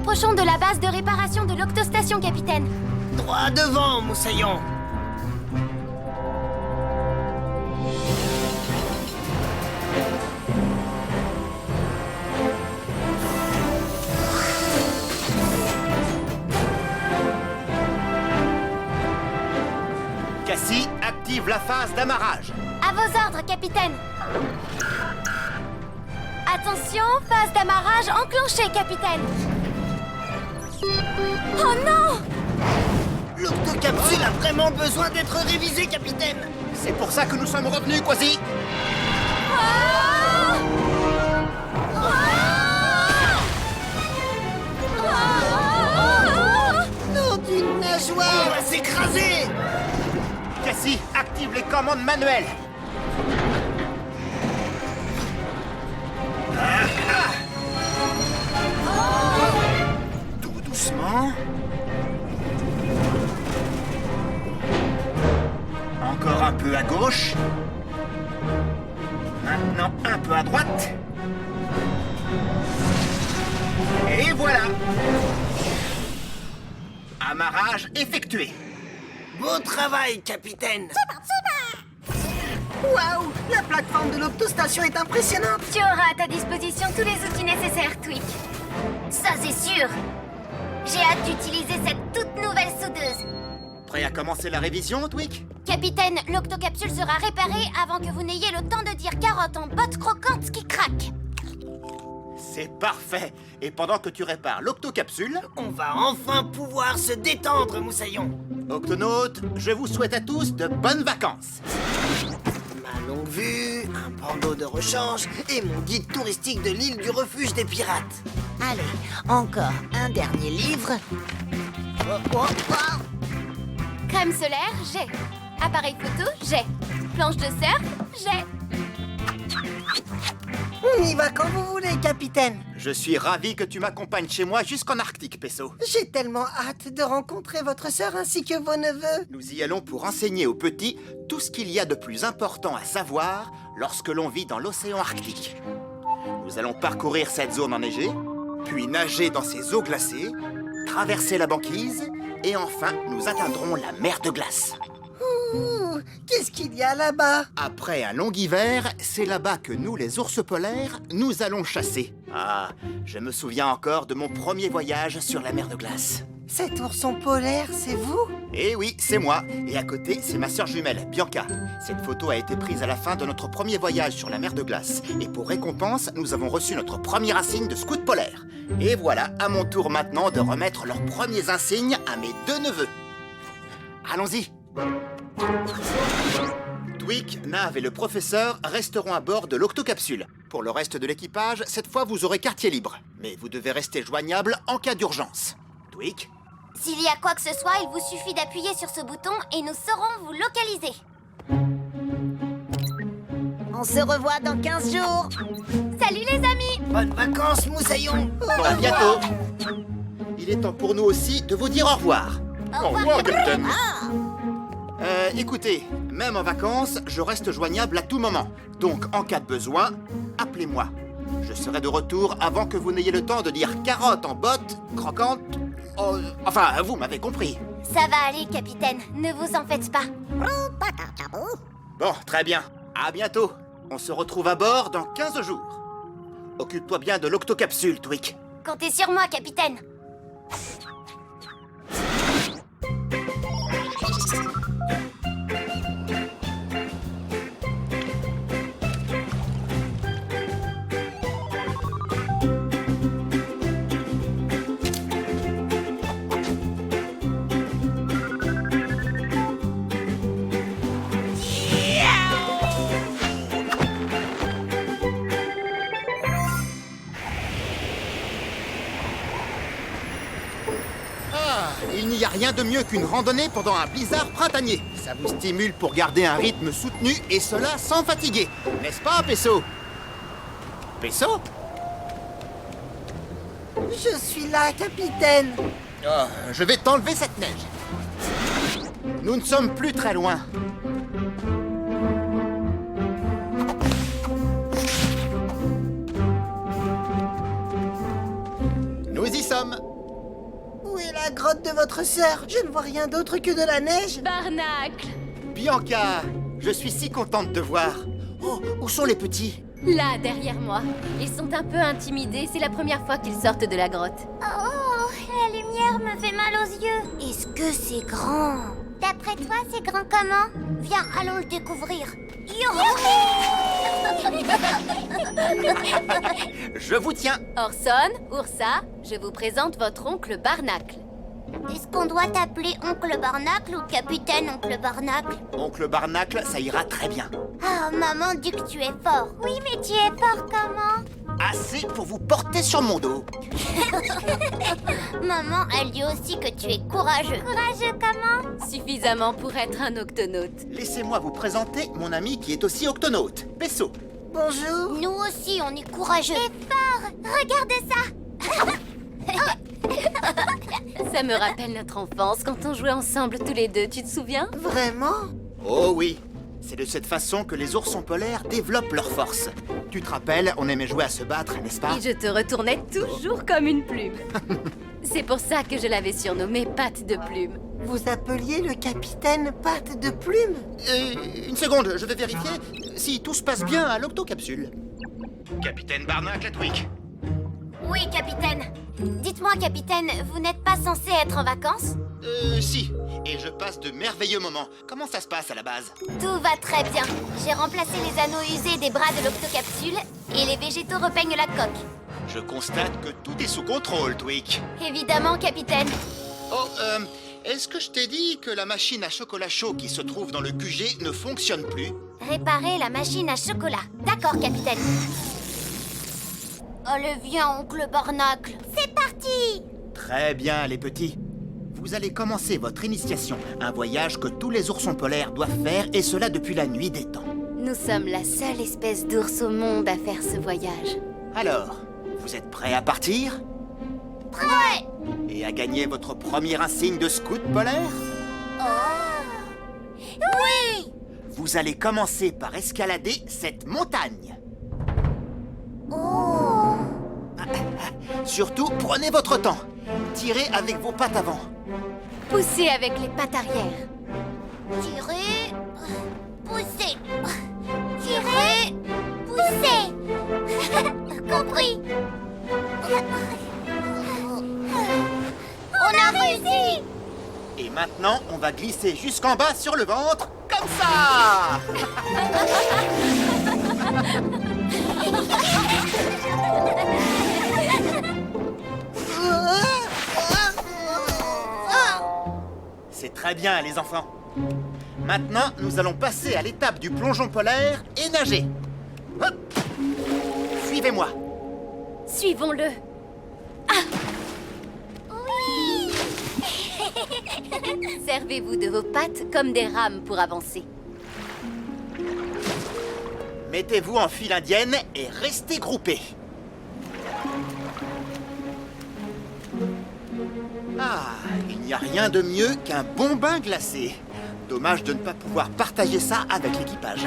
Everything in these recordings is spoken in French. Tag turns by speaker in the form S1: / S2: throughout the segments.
S1: approchons de la base de réparation de l'Octostation, capitaine.
S2: Droit devant, Moussaillon.
S3: Cassie, active la phase d'amarrage.
S1: À vos ordres, capitaine. Attention, phase d'amarrage enclenchée, capitaine. Oh non!
S2: L'octocapsule a vraiment besoin d'être révisée, capitaine.
S3: C'est pour ça que nous sommes revenus, Quasi.
S1: Ah!
S2: Non d'une nageoire. On va s'écraser.
S3: Cassie, active les commandes manuelles. Tout doucement. Encore un peu à gauche. Maintenant un peu à droite. Et voilà. Amarrage effectué.
S2: Beau travail, capitaine.
S4: Waouh! La plateforme de l'Octostation est impressionnante!
S1: Tu auras à ta disposition tous les outils nécessaires, Tweak. Ça, c'est sûr. J'ai hâte d'utiliser cette toute nouvelle soudeuse.
S3: Prêt à commencer la révision, Tweak?
S1: Capitaine, l'octocapsule sera réparée avant que vous n'ayez le temps de dire carotte en botte croquante qui craque.
S3: C'est parfait. Et pendant que tu répares l'octocapsule,
S2: On va enfin pouvoir se détendre, Moussaillon.
S3: octonautes, je vous souhaite à tous de bonnes vacances.
S2: Ma longue vue, un bandeau de rechange et mon guide touristique de l'île du refuge des pirates.
S4: Allez, encore un dernier livre.
S1: Crème solaire, j'ai. Appareil photo, j'ai. Planche de surf, j'ai.
S4: On y va quand vous voulez, capitaine.
S3: Je suis ravi que tu m'accompagnes chez moi jusqu'en Arctique, Pesso.
S4: J'ai tellement hâte de rencontrer votre sœur ainsi que vos neveux.
S3: Nous y allons pour enseigner aux petits tout ce qu'il y a de plus important à savoir lorsque l'on vit dans l'océan Arctique. Nous allons parcourir cette zone enneigée, puis nager dans ces eaux glacées, traverser la banquise, et enfin, nous atteindrons la mer de glace.
S4: Ouh, qu'est-ce qu'il y a là-bas?
S3: Après un long hiver, c'est là-bas que nous, les ours polaires, nous allons chasser. Ah, je me souviens encore de mon premier voyage sur la mer de glace.
S4: Cet ourson polaire, c'est vous?
S3: Eh oui, c'est moi. Et à côté, c'est ma sœur jumelle, Bianca. Cette photo a été prise à la fin de notre premier voyage sur la mer de glace. Et pour récompense, nous avons reçu notre premier insigne de scout polaire. Et voilà, à mon tour maintenant de remettre leurs premiers insignes à mes deux neveux. Allons-y. Tweak, Nav et le professeur resteront à bord de l'octocapsule. Pour le reste de l'équipage, cette fois vous aurez quartier libre. Mais vous devez rester joignable en cas d'urgence. Tweak?
S1: S'il y a quoi que ce soit, il vous suffit d'appuyer sur ce bouton et nous saurons vous localiser.
S4: On se revoit dans 15 jours.
S1: Salut les amis!
S2: Bonnes vacances, Moussaillon.
S3: À bientôt. Il est temps pour nous aussi de vous dire au revoir.
S1: Au revoir,
S3: capitaine. Écoutez, même en vacances, je reste joignable à tout moment. Donc, en cas de besoin, appelez-moi. Je serai de retour avant que vous n'ayez le temps de dire carotte en botte, croquante. Enfin, vous m'avez compris.
S1: Ça va aller, capitaine. Ne vous en faites pas.
S3: Bon, très bien. À bientôt. On se retrouve à bord dans 15 jours. Occupe-toi bien de l'octocapsule, Tweak.
S1: Comptez sur moi, capitaine.
S3: Il n'y a rien de mieux qu'une randonnée pendant un blizzard printanier. Ça vous stimule pour garder un rythme soutenu et cela sans fatiguer. N'est-ce pas, Pesso? Pesso?
S4: Je suis là, capitaine.
S3: Oh, je vais t'enlever cette neige. Nous ne sommes plus très loin. Nous y sommes.
S4: de votre sœur. Je ne vois rien d'autre que de la neige.
S5: Barnacle!
S3: Bianca, je suis si contente de te voir. Oh, où sont les petits?
S5: Là, derrière moi. Ils sont un peu intimidés, c'est la première fois qu'ils sortent de la grotte.
S1: Oh, la lumière me fait mal aux yeux. Est-ce que c'est grand? D'après toi, c'est grand comment? Viens, allons le découvrir.
S3: Je vous tiens.
S5: Orson, Ursa, je vous présente votre oncle Barnacle.
S1: Est-ce qu'on doit t'appeler Oncle Barnacle ou Capitaine Oncle Barnacle?
S3: Oncle Barnacle, ça ira très bien.
S1: Ah, maman dit que tu es fort. Oui, mais tu es fort comment?
S3: Assez pour vous porter sur mon dos.
S1: Maman, elle dit aussi que tu es courageux. Courageux comment?
S5: Suffisamment pour être un octonaute.
S3: Laissez-moi vous présenter mon ami qui est aussi octonaute, Pesso.
S4: Bonjour.
S1: Nous aussi, on est courageux. Et fort. Regarde ça.
S5: Ça me rappelle notre enfance quand on jouait ensemble tous les deux, tu te souviens?
S4: Vraiment?
S3: Oh oui, c'est de cette façon que les oursons polaires développent leur force. Tu te rappelles, on aimait jouer à se battre, n'est-ce pas?
S5: Et je te retournais toujours comme une plume. C'est pour ça que je l'avais surnommé Patte de Plume.
S4: Vous appeliez le capitaine Patte de Plume?
S3: Une seconde, je vais vérifier si tout se passe bien à l'octocapsule. Capitaine Barnacle à Twig.
S1: Oui, capitaine. Dites-moi, capitaine, vous n'êtes pas censé être en vacances?
S3: Si. Et je passe de merveilleux moments. Comment ça se passe à la base?
S1: Tout va très bien. J'ai remplacé les anneaux usés des bras de l'octocapsule et les végétaux repeignent la coque.
S3: Je constate que tout est sous contrôle, Twig.
S1: Évidemment, capitaine.
S3: Oh, est-ce que je t'ai dit que la machine à chocolat chaud qui se trouve dans le QG ne fonctionne plus?
S1: Réparer la machine à chocolat. D'accord, capitaine. Allez, viens, oncle Barnacle. C'est parti!
S3: Très bien, les petits. Vous allez commencer votre initiation, un voyage que tous les oursons polaires doivent faire, et cela depuis la nuit des temps.
S5: Nous sommes la seule espèce d'ours au monde à faire ce voyage.
S3: Alors, vous êtes prêts à partir?
S1: Prêt!
S3: Et à gagner votre premier insigne de scout polaire?
S1: Oui!
S3: Vous allez commencer par escalader cette montagne.
S1: Oh!
S3: Surtout, prenez votre temps. Tirez avec vos pattes avant.
S5: Poussez avec les pattes arrière.
S1: Tirer, pousser. Tirer, pousser. Compris. On a réussi!
S3: Et maintenant, on va glisser jusqu'en bas sur le ventre, comme ça. C'est très bien, les enfants. Maintenant, nous allons passer à l'étape du plongeon polaire et nager. Hop. Suivez-moi.
S5: Suivons-le.
S1: Oui!
S5: Servez-vous de vos pattes comme des rames pour avancer.
S3: Mettez-vous en file indienne et restez groupés. Ah, il n'y a rien de mieux qu'un bon bain glacé. Dommage de ne pas pouvoir partager ça avec l'équipage.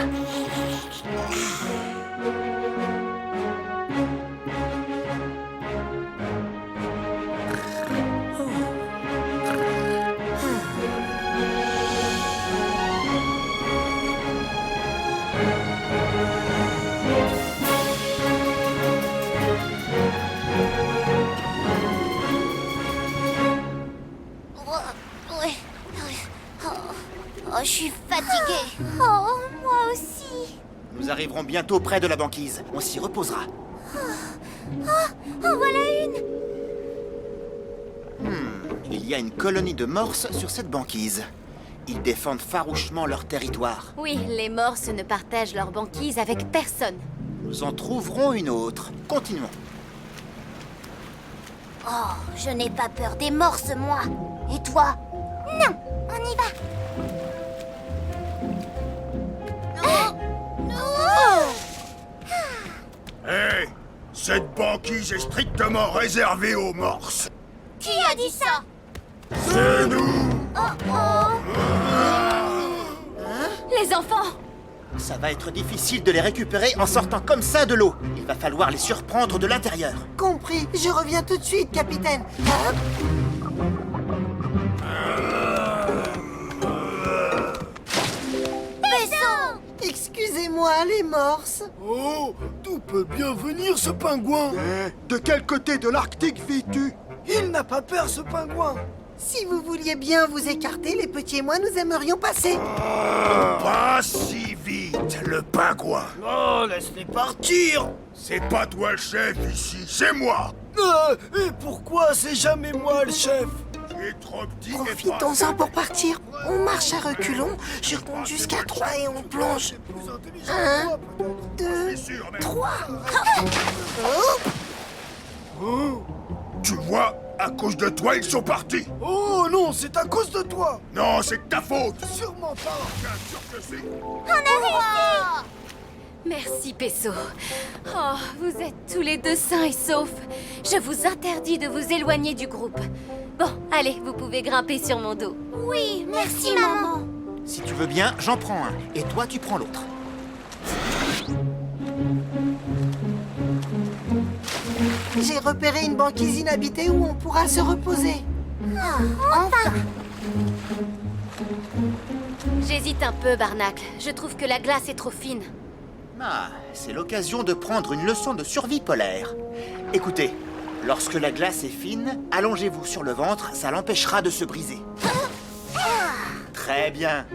S1: Ouais. Oh, je suis fatiguée. Oh, moi aussi.
S3: Nous arriverons bientôt près de la banquise. On s'y reposera.
S1: En voilà une.
S3: Il y a une colonie de morses sur cette banquise. Ils défendent farouchement leur territoire.
S5: Oui, les morses ne partagent leur banquise avec personne.
S3: Nous en trouverons une autre. Continuons.
S1: Oh, je n'ai pas peur des morses, moi. Et toi? Non, on y va.
S6: Hé, cette banquise est strictement réservée aux morses.
S1: Qui a dit ça?
S6: C'est nous.
S5: Les enfants!
S3: Ça va être difficile de les récupérer en sortant comme ça de l'eau. Il va falloir les surprendre de l'intérieur.
S4: Compris, je reviens tout de suite, capitaine. Hop. Excusez-moi, les morses.
S6: Oh, d'où peut bien venir ce pingouin? De quel côté de l'Arctique vis-tu? Il n'a pas peur, ce pingouin.
S4: Si vous vouliez bien vous écarter, les petits et moi, nous aimerions passer.
S6: Pas si vite, le pingouin.
S2: Oh, laisse-les partir.
S6: C'est pas toi le chef ici, c'est moi.
S2: Et pourquoi c'est jamais moi le chef?
S6: Tu es trop petit et
S4: Profitons-en pour partir. On marche à reculons, je compte jusqu'à 3 et on plonge. 1, 2, 3.
S6: Tu vois, à cause de toi, ils sont partis.
S2: Oh non, c'est à cause de toi.
S6: Non, c'est de ta faute.
S2: Sûrement pas.
S6: Bien sûr que c'est.
S5: Merci, Pesso. Oh, vous êtes tous les deux sains et saufs. Je vous interdis de vous éloigner du groupe. Bon, allez, vous pouvez grimper sur mon dos.
S1: Oui, merci, maman.
S3: Si tu veux bien, j'en prends un. Et toi, tu prends l'autre.
S4: J'ai repéré une banquise inhabitée où on pourra se reposer.
S1: Enfin.
S5: J'hésite un peu, Barnacle. Je trouve que la glace est trop fine.
S3: Ah, c'est l'occasion de prendre une leçon de survie polaire. Écoutez, lorsque la glace est fine, allongez-vous sur le ventre, ça l'empêchera de se briser. Très bien.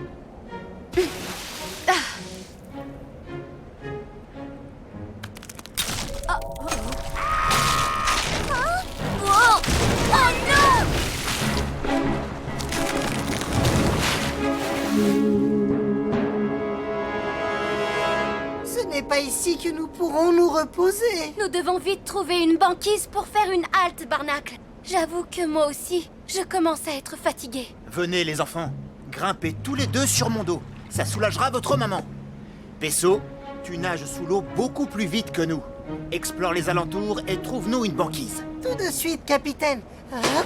S1: Oh, oh non!
S4: Ce n'est pas ici que nous pourrons nous reposer.
S5: Nous devons vite trouver une banquise pour faire une halte, Barnacle. J'avoue que moi aussi, je commence à être fatiguée.
S3: Venez, les enfants. Grimpez tous les deux sur mon dos. Ça soulagera votre maman. Pesso, tu nages sous l'eau beaucoup plus vite que nous. Explore les alentours et trouve-nous une banquise.
S4: Tout de suite, capitaine. Hop.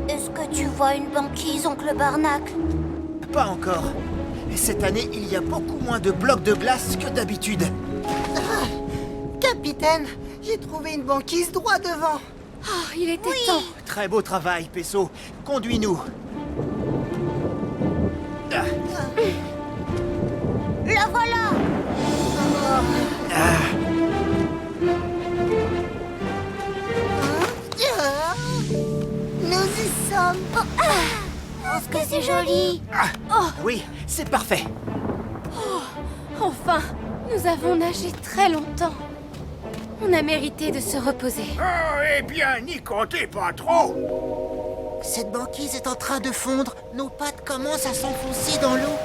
S1: Est-ce que tu vois une banquise, oncle Barnacle?
S3: Pas encore. Et cette année, il y a beaucoup moins de blocs de glace que d'habitude.
S4: Capitaine, j'ai trouvé une banquise droit devant.
S5: Oh, il était temps.
S3: Très beau travail, Pesso. Conduis-nous. Ah,
S1: La voilà!
S4: Nous y sommes.
S1: Est-ce que c'est joli?
S3: oui, c'est parfait.
S5: Enfin, nous avons nagé très longtemps. On a mérité de se reposer.
S6: Eh bien, n'y comptez pas trop.
S4: Cette banquise est en train de fondre. Nos pattes commencent à s'enfoncer dans l'eau.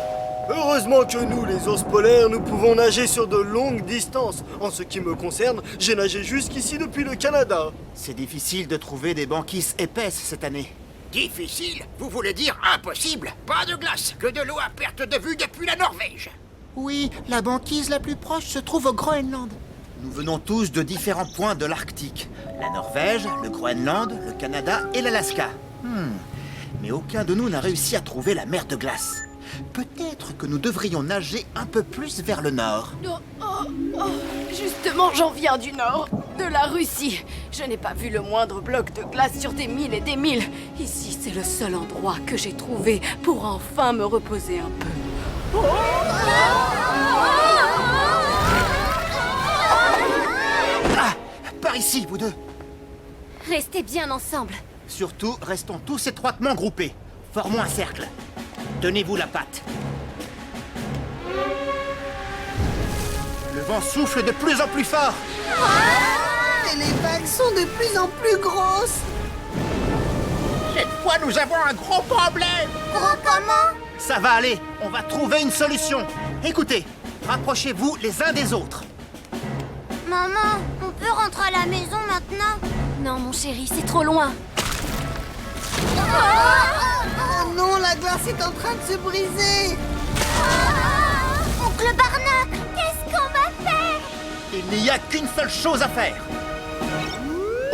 S2: Heureusement que nous, les ours polaires, nous pouvons nager sur de longues distances. En ce qui me concerne, j'ai nagé jusqu'ici depuis le Canada.
S3: C'est difficile de trouver des banquises épaisses cette année.
S7: Difficile? Vous voulez dire impossible? Pas de glace, que de l'eau à perte de vue depuis la Norvège.
S4: Oui, la banquise la plus proche se trouve au Groenland.
S3: Nous venons tous de différents points de l'Arctique. La Norvège, le Groenland, le Canada et l'Alaska. Mais aucun de nous n'a réussi à trouver la mer de glace. Peut-être que nous devrions nager un peu plus vers le nord.
S5: Justement, j'en viens du nord, de la Russie. Je n'ai pas vu le moindre bloc de glace sur des milles et des milles. Ici, c'est le seul endroit que j'ai trouvé pour enfin me reposer un peu.
S3: Ah! Par ici, vous deux!
S5: Restez bien ensemble.
S3: Surtout, restons tous étroitement groupés. Formons un cercle. Tenez-vous la patte. Le vent souffle de plus en plus fort.
S4: Et les vagues sont de plus en plus grosses.
S7: Cette fois, nous avons un gros problème.
S1: Gros comment?
S3: Ça va aller, on va trouver une solution. Écoutez, rapprochez-vous les uns des autres.
S1: Maman, on peut rentrer à la maison maintenant?
S5: Non, mon chéri, c'est trop loin.
S4: Oh non, la glace est en train de se briser.
S1: Oncle Barnacle, qu'est-ce qu'on va faire?
S3: Il n'y a qu'une seule chose à faire.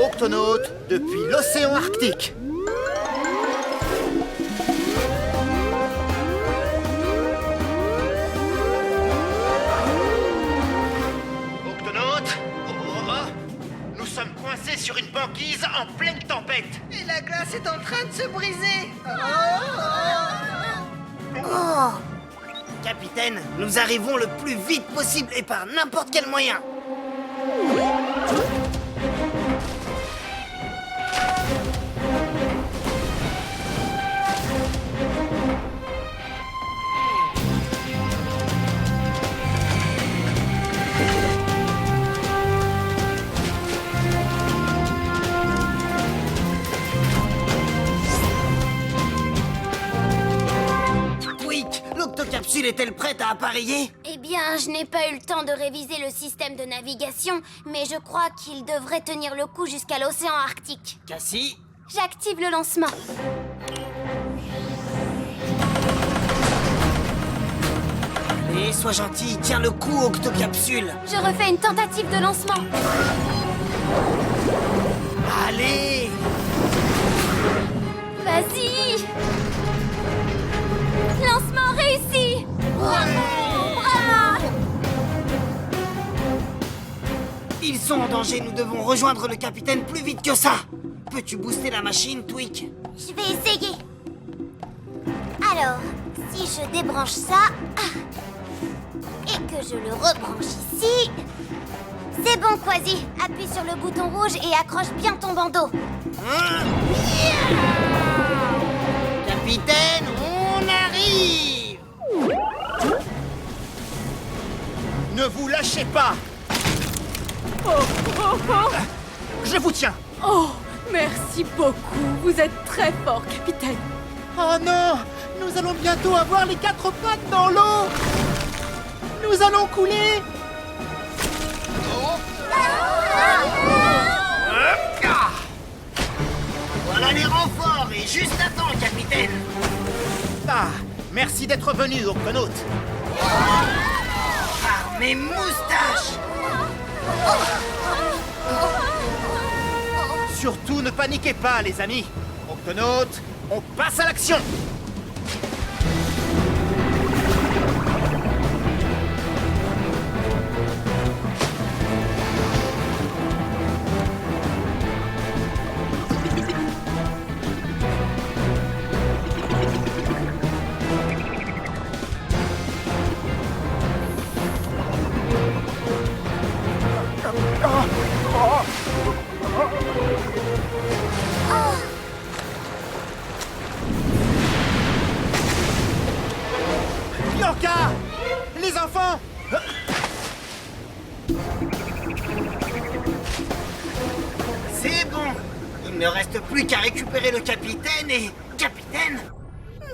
S3: Octonautes depuis l'océan Arctique. Octonautes, nous sommes coincés sur une banquise en pleine tempête.
S4: Et la glace est de se briser.
S8: Capitaine, nous arrivons le plus vite possible et par n'importe quel moyen. Quick, l'octocapsule est-elle prête à appareiller?
S1: Eh bien, je n'ai pas eu le temps de réviser le système de navigation, mais je crois qu'il devrait tenir le coup jusqu'à l'océan Arctique.
S8: Cassie?
S1: J'active le lancement.
S8: Allez, sois gentil, tiens le coup, octocapsule.
S1: Je refais une tentative de lancement.
S8: Allez!
S1: Vas-y! Lancement réussi! Bravo!
S8: Ils sont en danger, nous devons rejoindre le capitaine plus vite que ça. Peux-tu booster la machine, Tweak?
S1: Je vais essayer. Alors, si je débranche ça et que je le rebranche ici, c'est bon, Quasi. Appuie sur le bouton rouge et accroche bien ton bandeau.
S8: Capitaine, on arrive!
S3: Ne vous lâchez pas! Je vous tiens!
S5: Oh, merci beaucoup. Vous êtes très fort, capitaine.
S3: Oh non! Nous allons bientôt avoir les 4 pattes dans l'eau! Nous allons couler!
S8: Voilà les renforts et juste à temps, capitaine.
S3: Ah! Merci d'être venu, Octonaute!
S8: Par mes moustaches!
S3: Surtout ne paniquez pas, les amis! Octonaute, on passe à l'action! Bianca! Les enfants!
S8: C'est bon. Il ne reste plus qu'à récupérer le capitaine et... Capitaine?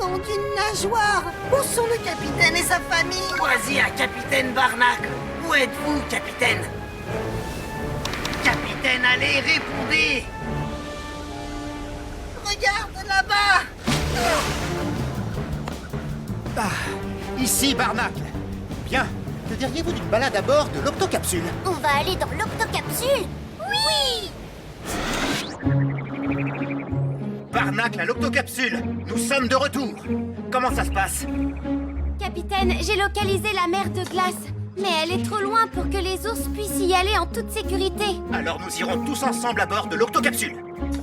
S4: Nom d'une nageoire. Où sont le capitaine et sa famille?
S8: Choisis un capitaine Barnacle. Où êtes-vous, capitaine? Capitaine, allez, répondez!
S4: Regarde là-bas.
S3: Ah, ici, Barnacle. Bien, que diriez-vous d'une balade à bord de l'octocapsule?
S1: On va aller dans l'octocapsule? Oui!
S3: Barnacle à l'octocapsule, nous sommes de retour. Comment ça se passe?
S1: Capitaine, j'ai localisé la mer de glace. Mais elle est trop loin pour que les ours puissent y aller en toute sécurité.
S3: Alors nous irons tous ensemble à bord de l'octocapsule.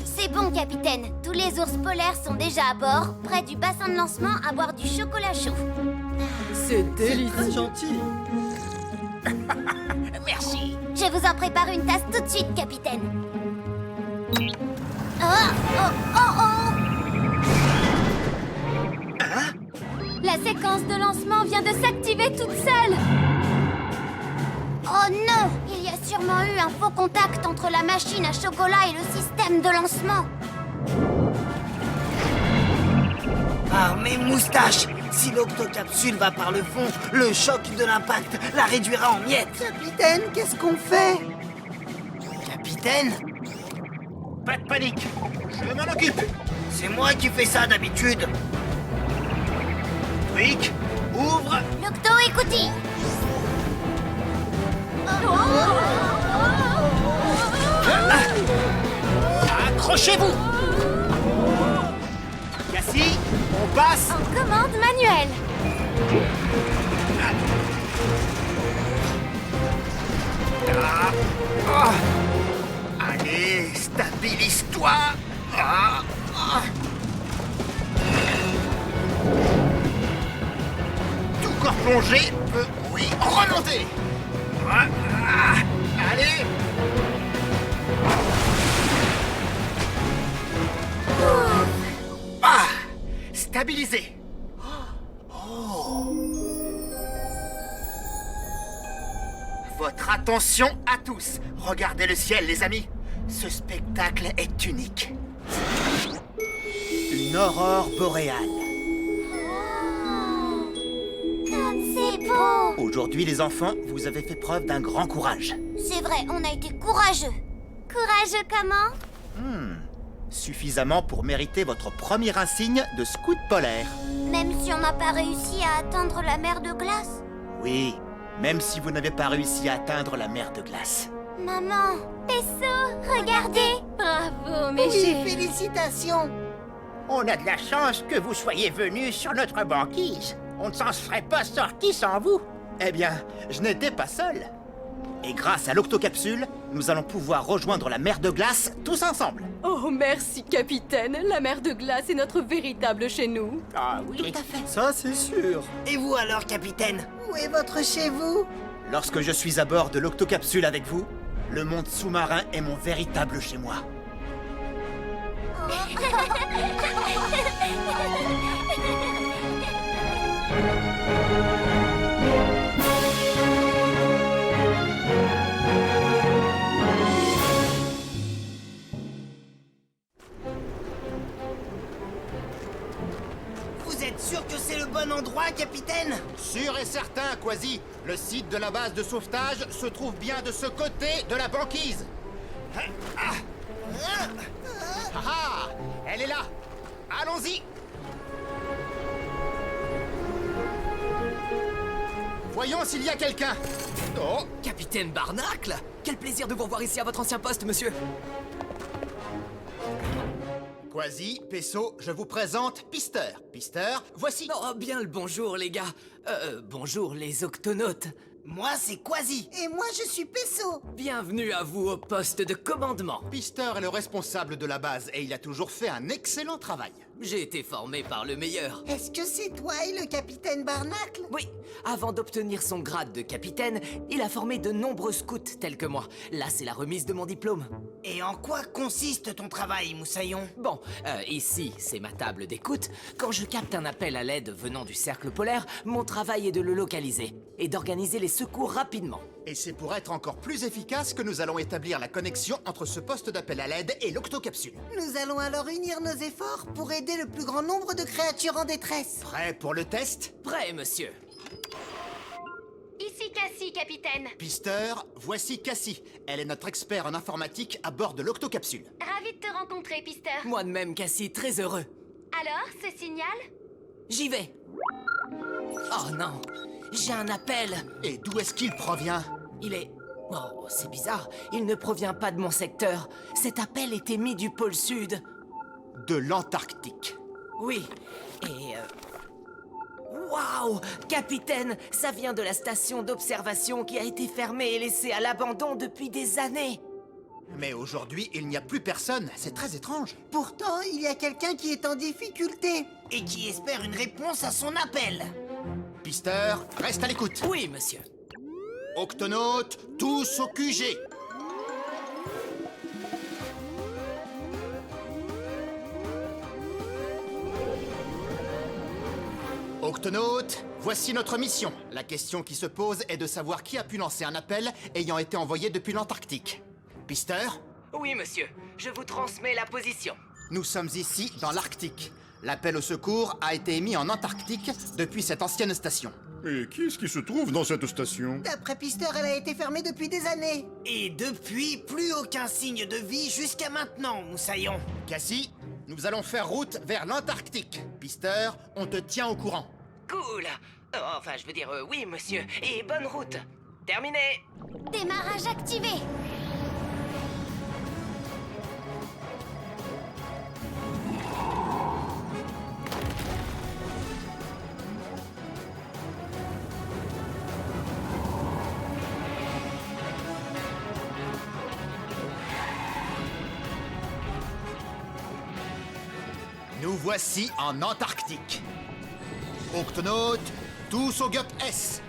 S1: C'est bon, capitaine. Tous les ours polaires sont déjà à bord, près du bassin de lancement, à boire du chocolat chaud.
S5: C'est délicieux.
S6: Très gentil.
S8: Merci.
S1: Je vous en prépare une tasse tout de suite, capitaine. Oh, oh, oh, oh! La séquence de lancement vient de s'activer toute seule. Oh non! Il y a sûrement eu un faux contact entre la machine à chocolat et le système de lancement.
S8: Par mes moustaches! Si l'octocapsule va par le fond, le choc de l'impact la réduira en miettes.
S4: Capitaine, qu'est-ce qu'on fait?
S8: Capitaine?
S3: Pas de panique, je m'en occupe.
S8: C'est moi qui fais ça d'habitude.
S3: Rick, ouvre.
S1: L'octo écoutille.
S3: Accrochez-vous. Cassie, on passe.
S1: En commande manuelle.
S3: Allez, stabilise-toi.
S7: plongée peut, oui, remonter. Allez. Ah, stabilisé. Votre attention à tous. Regardez le ciel, les amis. Ce spectacle est unique. Une aurore boréale.
S1: Comme c'est beau!
S3: Aujourd'hui, les enfants, vous avez fait preuve d'un grand courage.
S1: C'est vrai, on a été courageux. Courageux comment?
S3: Suffisamment pour mériter votre premier insigne de scout polaire.
S1: Même si on n'a pas réussi à atteindre la mer de glace?
S3: Oui, même si vous n'avez pas réussi à atteindre la mer de glace.
S1: Maman, Pesso, regardez!
S5: Bravo, mes
S4: Oui,
S5: chéris.
S4: félicitations.
S7: On a de la chance que vous soyez venus sur notre banquise. On ne s'en serait pas sorti sans vous.
S3: Eh bien, je n'étais pas seul. Et grâce à l'octocapsule, nous allons pouvoir rejoindre la mer de glace tous ensemble.
S5: Oh, merci, capitaine. La mer de glace est notre véritable chez nous.
S7: Ah oui.
S2: Ça, c'est sûr.
S8: Et vous alors, capitaine?
S4: Où est votre chez vous?
S3: Lorsque je suis à bord de l'octocapsule avec vous, le monde sous-marin est mon véritable chez moi.
S8: Vous êtes sûr que c'est le bon endroit, capitaine?
S3: Sûr et certain, Quasi. Le site de la base de sauvetage se trouve bien de ce côté de la banquise. Ah ah, elle est là. Allons-y. Voyons s'il y a quelqu'un. Oh,
S9: Capitaine Barnacle? Quel plaisir de vous revoir ici à votre ancien poste, monsieur.
S3: Quasi, Pesso, je vous présente Pister. Pister, voici.
S9: Oh, bien le bonjour, les gars. Bonjour, les octonautes.
S8: Moi, c'est Quasi.
S4: Et moi, je suis Pesso.
S9: Bienvenue à vous au poste de commandement.
S3: Pister est le responsable de la base et il a toujours fait un excellent travail.
S9: J'ai été formé par le meilleur.
S4: Est-ce que c'est toi et le capitaine Barnacle?
S9: Oui, avant d'obtenir son grade de capitaine, il a formé de nombreux scouts tels que moi. Là, c'est la remise de mon diplôme.
S8: Et en quoi consiste ton travail, Moussaillon?
S9: Bon, ici, c'est ma table d'écoute. Quand je capte un appel à l'aide venant du cercle polaire, mon travail est de le localiser et d'organiser les secours rapidement.
S3: Et c'est pour être encore plus efficace que nous allons établir la connexion entre ce poste d'appel à l'aide et l'octocapsule.
S4: Nous allons alors unir nos efforts pour aider le plus grand nombre de créatures en détresse.
S3: Prêt pour le test?
S9: Prêt, monsieur.
S5: Ici Cassie, capitaine.
S3: Pister, voici Cassie. Elle est notre expert en informatique à bord de l'octocapsule.
S5: Ravi de te rencontrer, Pister.
S9: Moi de même, Cassie, très heureux.
S5: Alors, ce signal?
S9: J'y vais. Oh non, j'ai un appel.
S3: Et d'où est-ce qu'il provient?
S9: Il est... Oh, c'est bizarre. Il ne provient pas de mon secteur. Cet appel est émis du pôle sud.
S3: De l'Antarctique.
S9: Oui, et... Waouh! Capitaine, ça vient de la station d'observation qui a été fermée et laissée à l'abandon depuis des années.
S3: Mais aujourd'hui, il n'y a plus personne. C'est très étrange.
S4: Pourtant, il y a quelqu'un qui est en difficulté.
S8: Et qui espère une réponse à son appel.
S3: Pister, reste à l'écoute.
S9: Oui, monsieur.
S3: Octonautes, tous au QG. Octonautes, voici notre mission. La question qui se pose est de savoir qui a pu lancer un appel ayant été envoyé depuis l'Antarctique. Pister,
S9: Oui, monsieur. Je vous transmets la position.
S3: nous sommes ici dans l'Arctique. L'appel au secours a été émis en Antarctique depuis cette ancienne station.
S6: Et qui est-ce qui se trouve dans cette station?
S4: D'après Pister, elle a été fermée depuis des années.
S8: Et depuis, plus aucun signe de vie jusqu'à maintenant, Moussaillon.
S3: Cassie, nous allons faire route vers l'Antarctique. Pister, on te tient au courant.
S9: Cool. Enfin, je veux dire, oui, monsieur. Et bonne route. Terminé.
S1: Démarrage activé.
S3: Nous voici en Antarctique. Octonautes, Tous au GUP S.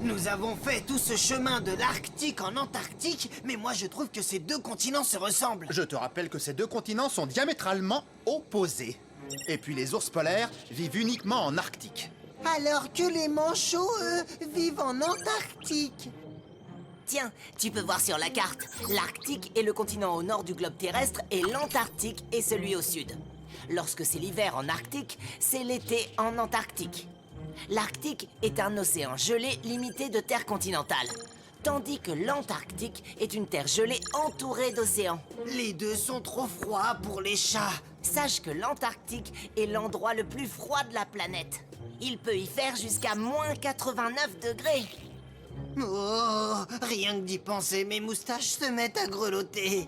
S8: Nous avons fait tout ce chemin de l'Arctique en Antarctique, mais moi je trouve que ces deux continents se ressemblent.
S3: Je te rappelle que ces deux continents sont diamétralement opposés. Et puis les ours polaires vivent uniquement en Arctique.
S4: Alors que les manchots, eux, vivent en Antarctique.
S9: Tiens, tu peux voir sur la carte. L'Arctique est le continent au nord du globe terrestre et l'Antarctique est celui au sud. Lorsque c'est l'hiver en Arctique, c'est l'été en Antarctique. L'Arctique est un océan gelé limité de terre continentale, tandis que l'Antarctique est une terre gelée entourée d'océans.
S8: Les deux sont trop froids pour les chats.
S9: Sache que l'Antarctique est l'endroit le plus froid de la planète. Il peut y faire jusqu'à moins 89 degrés.
S8: Oh, rien que d'y penser, mes moustaches se mettent à grelotter.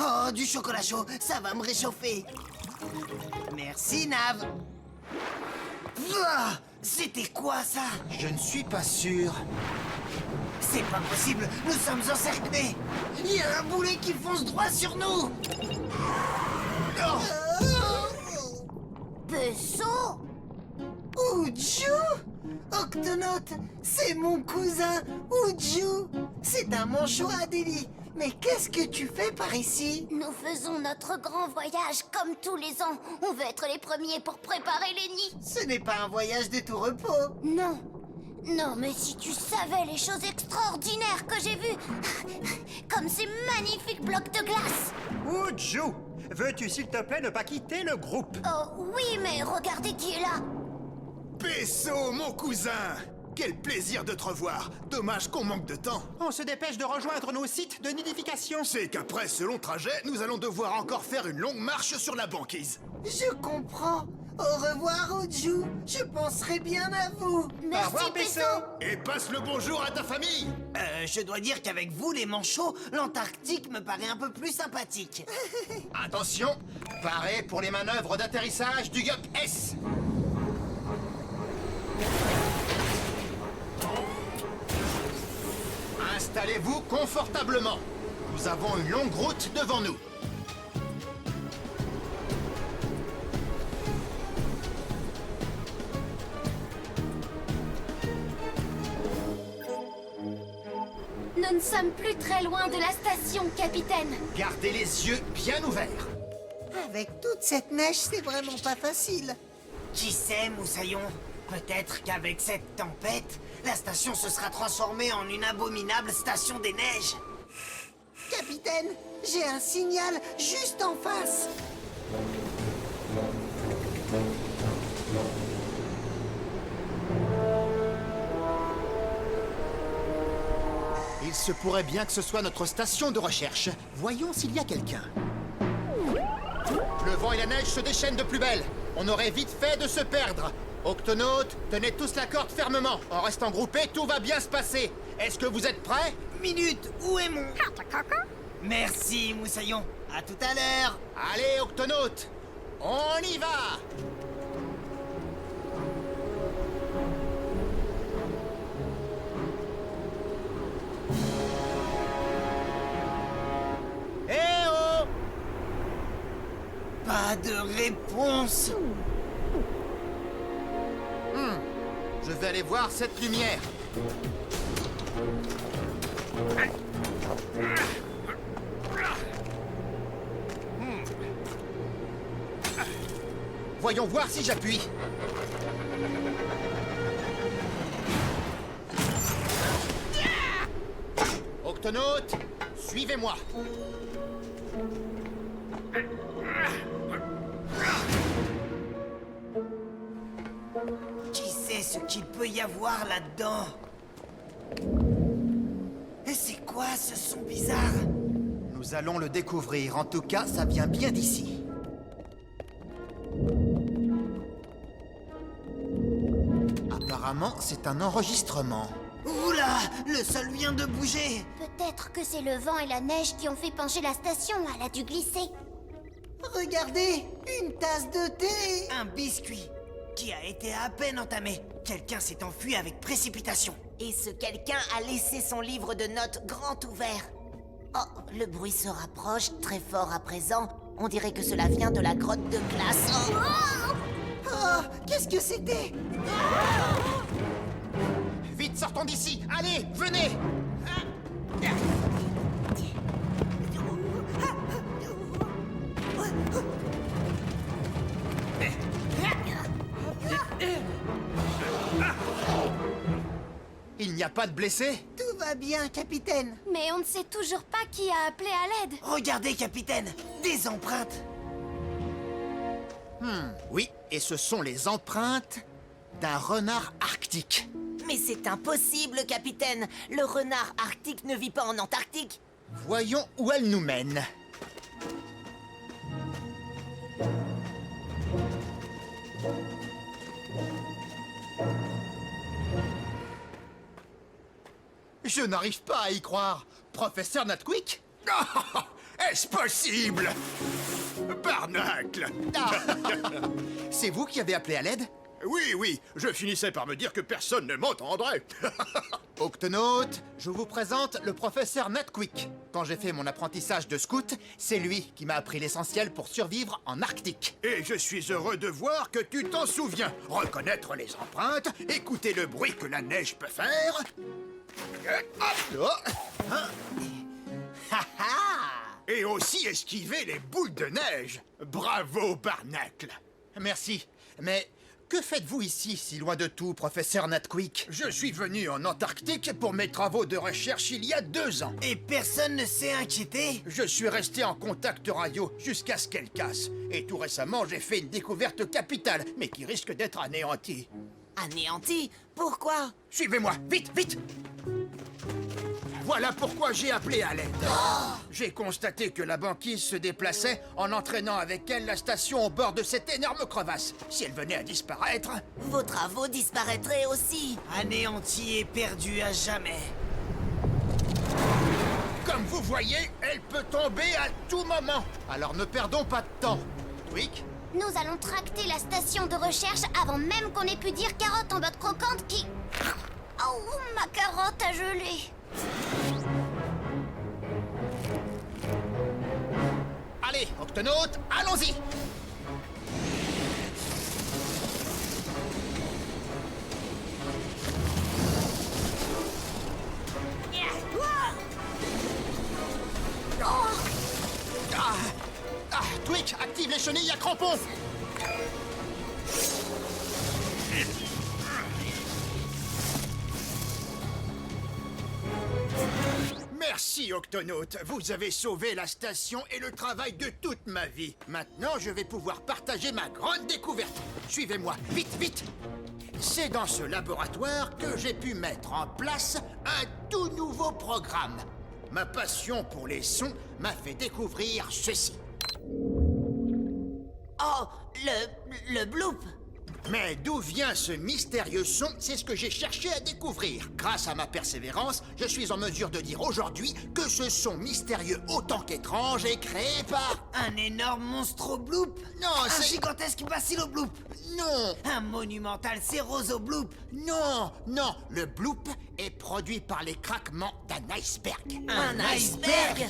S8: Oh, du chocolat chaud, ça va me réchauffer. Merci, Nav. Ah, c'était quoi ça?
S3: Je ne suis pas sûr.
S8: C'est pas possible, nous sommes encerclés. Il y a un boulet qui fonce droit sur nous.
S1: Peso?
S8: Uju! Octonaute, c'est mon cousin, Uju. C'est un manchot Adélie. Mais qu'est-ce que tu fais par ici?
S1: Nous faisons notre grand voyage comme tous les ans. On veut être les premiers pour préparer les nids.
S8: Ce n'est pas un voyage de tout repos.
S1: Non. Non, mais si tu savais les choses extraordinaires que j'ai vues. Comme ces magnifiques blocs de glace.
S10: Uju, veux-tu s'il te plaît ne pas quitter le groupe?
S1: Oh oui, mais regardez qui est là.
S6: Peso, mon cousin! Quel plaisir de te revoir! Dommage qu'on manque de temps.
S10: On se dépêche de rejoindre nos sites de nidification.
S6: C'est qu'après ce long trajet, nous allons devoir encore faire une longue marche sur la banquise.
S8: Je comprends. Au revoir, Uju. Je penserai bien à vous.
S1: Merci, Peso.
S6: Et passe le bonjour à ta famille!
S8: Je dois dire qu'avec vous, les manchots, l'Antarctique me paraît un peu plus sympathique.
S3: Attention, parez pour les manœuvres d'atterrissage du GUP S. Installez-vous confortablement. Nous avons une longue route devant nous.
S1: Nous ne sommes plus très loin de la station, capitaine.
S3: Gardez les yeux bien ouverts.
S4: Avec toute cette neige, c'est vraiment pas facile.
S8: Qui sait, Moussaillon? Peut-être qu'avec cette tempête, la station se sera transformée en une abominable station des neiges.
S4: Capitaine, j'ai un signal juste en face.
S3: Il se pourrait bien que ce soit notre station de recherche. Voyons s'il y a quelqu'un. Le vent et la neige se déchaînent de plus belle. On aurait vite fait de se perdre. Octonautes, tenez tous la corde fermement. En restant groupés, tout va bien se passer. Est-ce que vous êtes prêts?
S8: Minute, où est mon... Merci, Moussaillon. À tout à l'heure.
S3: Allez, Octonautes, on y va!
S10: Eh oh!
S8: Pas de réponse.
S3: Je vais aller voir cette lumière. Voyons voir si j'appuie. Octonautes, suivez-moi.
S8: Qui sait ce qu'il peut y avoir là-dedans? Et c'est quoi ce son bizarre?
S3: Nous allons le découvrir. En tout cas, ça vient bien d'ici. Apparemment, c'est un enregistrement.
S8: Oula, le sol vient de bouger.
S1: Peut-être que c'est le vent et la neige qui ont fait pencher la station. Elle a dû glisser.
S4: Regardez, une tasse de thé.
S8: Un biscuit qui a été à peine entamé. Quelqu'un s'est enfui avec précipitation.
S9: Et ce quelqu'un a laissé son livre de notes grand ouvert. Oh, le bruit se rapproche, très fort à présent. On dirait que cela vient de la grotte de glace.
S8: Oh, qu'est-ce que c'était?
S3: Vite, sortons d'ici. Allez, venez. Il n'y a pas de blessés?
S8: Tout va bien, capitaine.
S1: Mais on ne sait toujours pas qui a appelé à l'aide.
S8: Regardez, capitaine, des empreintes.
S3: Oui, et ce sont les empreintes d'un renard arctique.
S9: Mais c'est impossible, capitaine. Le renard arctique ne vit pas en Antarctique.
S3: Voyons où elle nous mène. Je n'arrive pas à y croire. Professeur Natquick?
S6: Est-ce possible? Barnacle!
S3: C'est vous qui avez appelé à l'aide?
S6: Oui, je finissais par me dire que personne ne m'entendrait.
S3: Octonautes, je vous présente le professeur Natquick. Quand j'ai fait mon apprentissage de scout, c'est lui qui m'a appris l'essentiel pour survivre en Arctique.
S6: Et je suis heureux de voir que tu t'en souviens. Reconnaître les empreintes, écouter le bruit que la neige peut faire. Et aussi esquiver les boules de neige. Bravo, Barnacle.
S3: Merci, mais que faites-vous ici, si loin de tout, professeur Natquick?
S6: Je suis venu en Antarctique pour mes travaux de recherche il y a 2 ans.
S8: Et personne ne s'est inquiété?
S6: Je suis resté en contact radio jusqu'à ce qu'elle casse. Et tout récemment, j'ai fait une découverte capitale, mais qui risque d'être anéantie.
S9: Anéanti? Pourquoi?
S6: Suivez-moi, vite, vite! Voilà pourquoi j'ai appelé à l'aide. J'ai constaté que la banquise se déplaçait en entraînant avec elle la station au bord de cette énorme crevasse. Si elle venait à disparaître...
S9: Vos travaux disparaîtraient aussi.
S8: Anéanti et perdu à jamais.
S6: Comme vous voyez, elle peut tomber à tout moment.
S3: Alors ne perdons pas de temps. Natquick?
S1: Nous allons tracter la station de recherche avant même qu'on ait pu dire carotte en botte croquante qui... Oh, ma carotte a gelé.
S3: Allez, octonautes, allons-y! Twick, active les chenilles à crampons!
S6: Merci, Octonaute. Vous avez sauvé la station et le travail de toute ma vie. Maintenant, je vais pouvoir partager ma grande découverte. Suivez-moi, vite, vite! C'est dans ce laboratoire que j'ai pu mettre en place un tout nouveau programme. Ma passion pour les sons m'a fait découvrir ceci.
S9: Oh, le bloop.
S6: Mais d'où vient ce mystérieux son? C'est ce que j'ai cherché à découvrir. Grâce à ma persévérance, je suis en mesure de dire aujourd'hui que ce son mystérieux autant qu'étrange est créé par...
S8: Un énorme monstre au bloop?
S6: Non,
S8: Un
S6: c'est...
S8: gigantesque bacille au bloop?
S6: Non,
S8: Un monumental cérose au bloop?
S6: non, le bloop est produit par les craquements d'un iceberg.
S8: Un iceberg?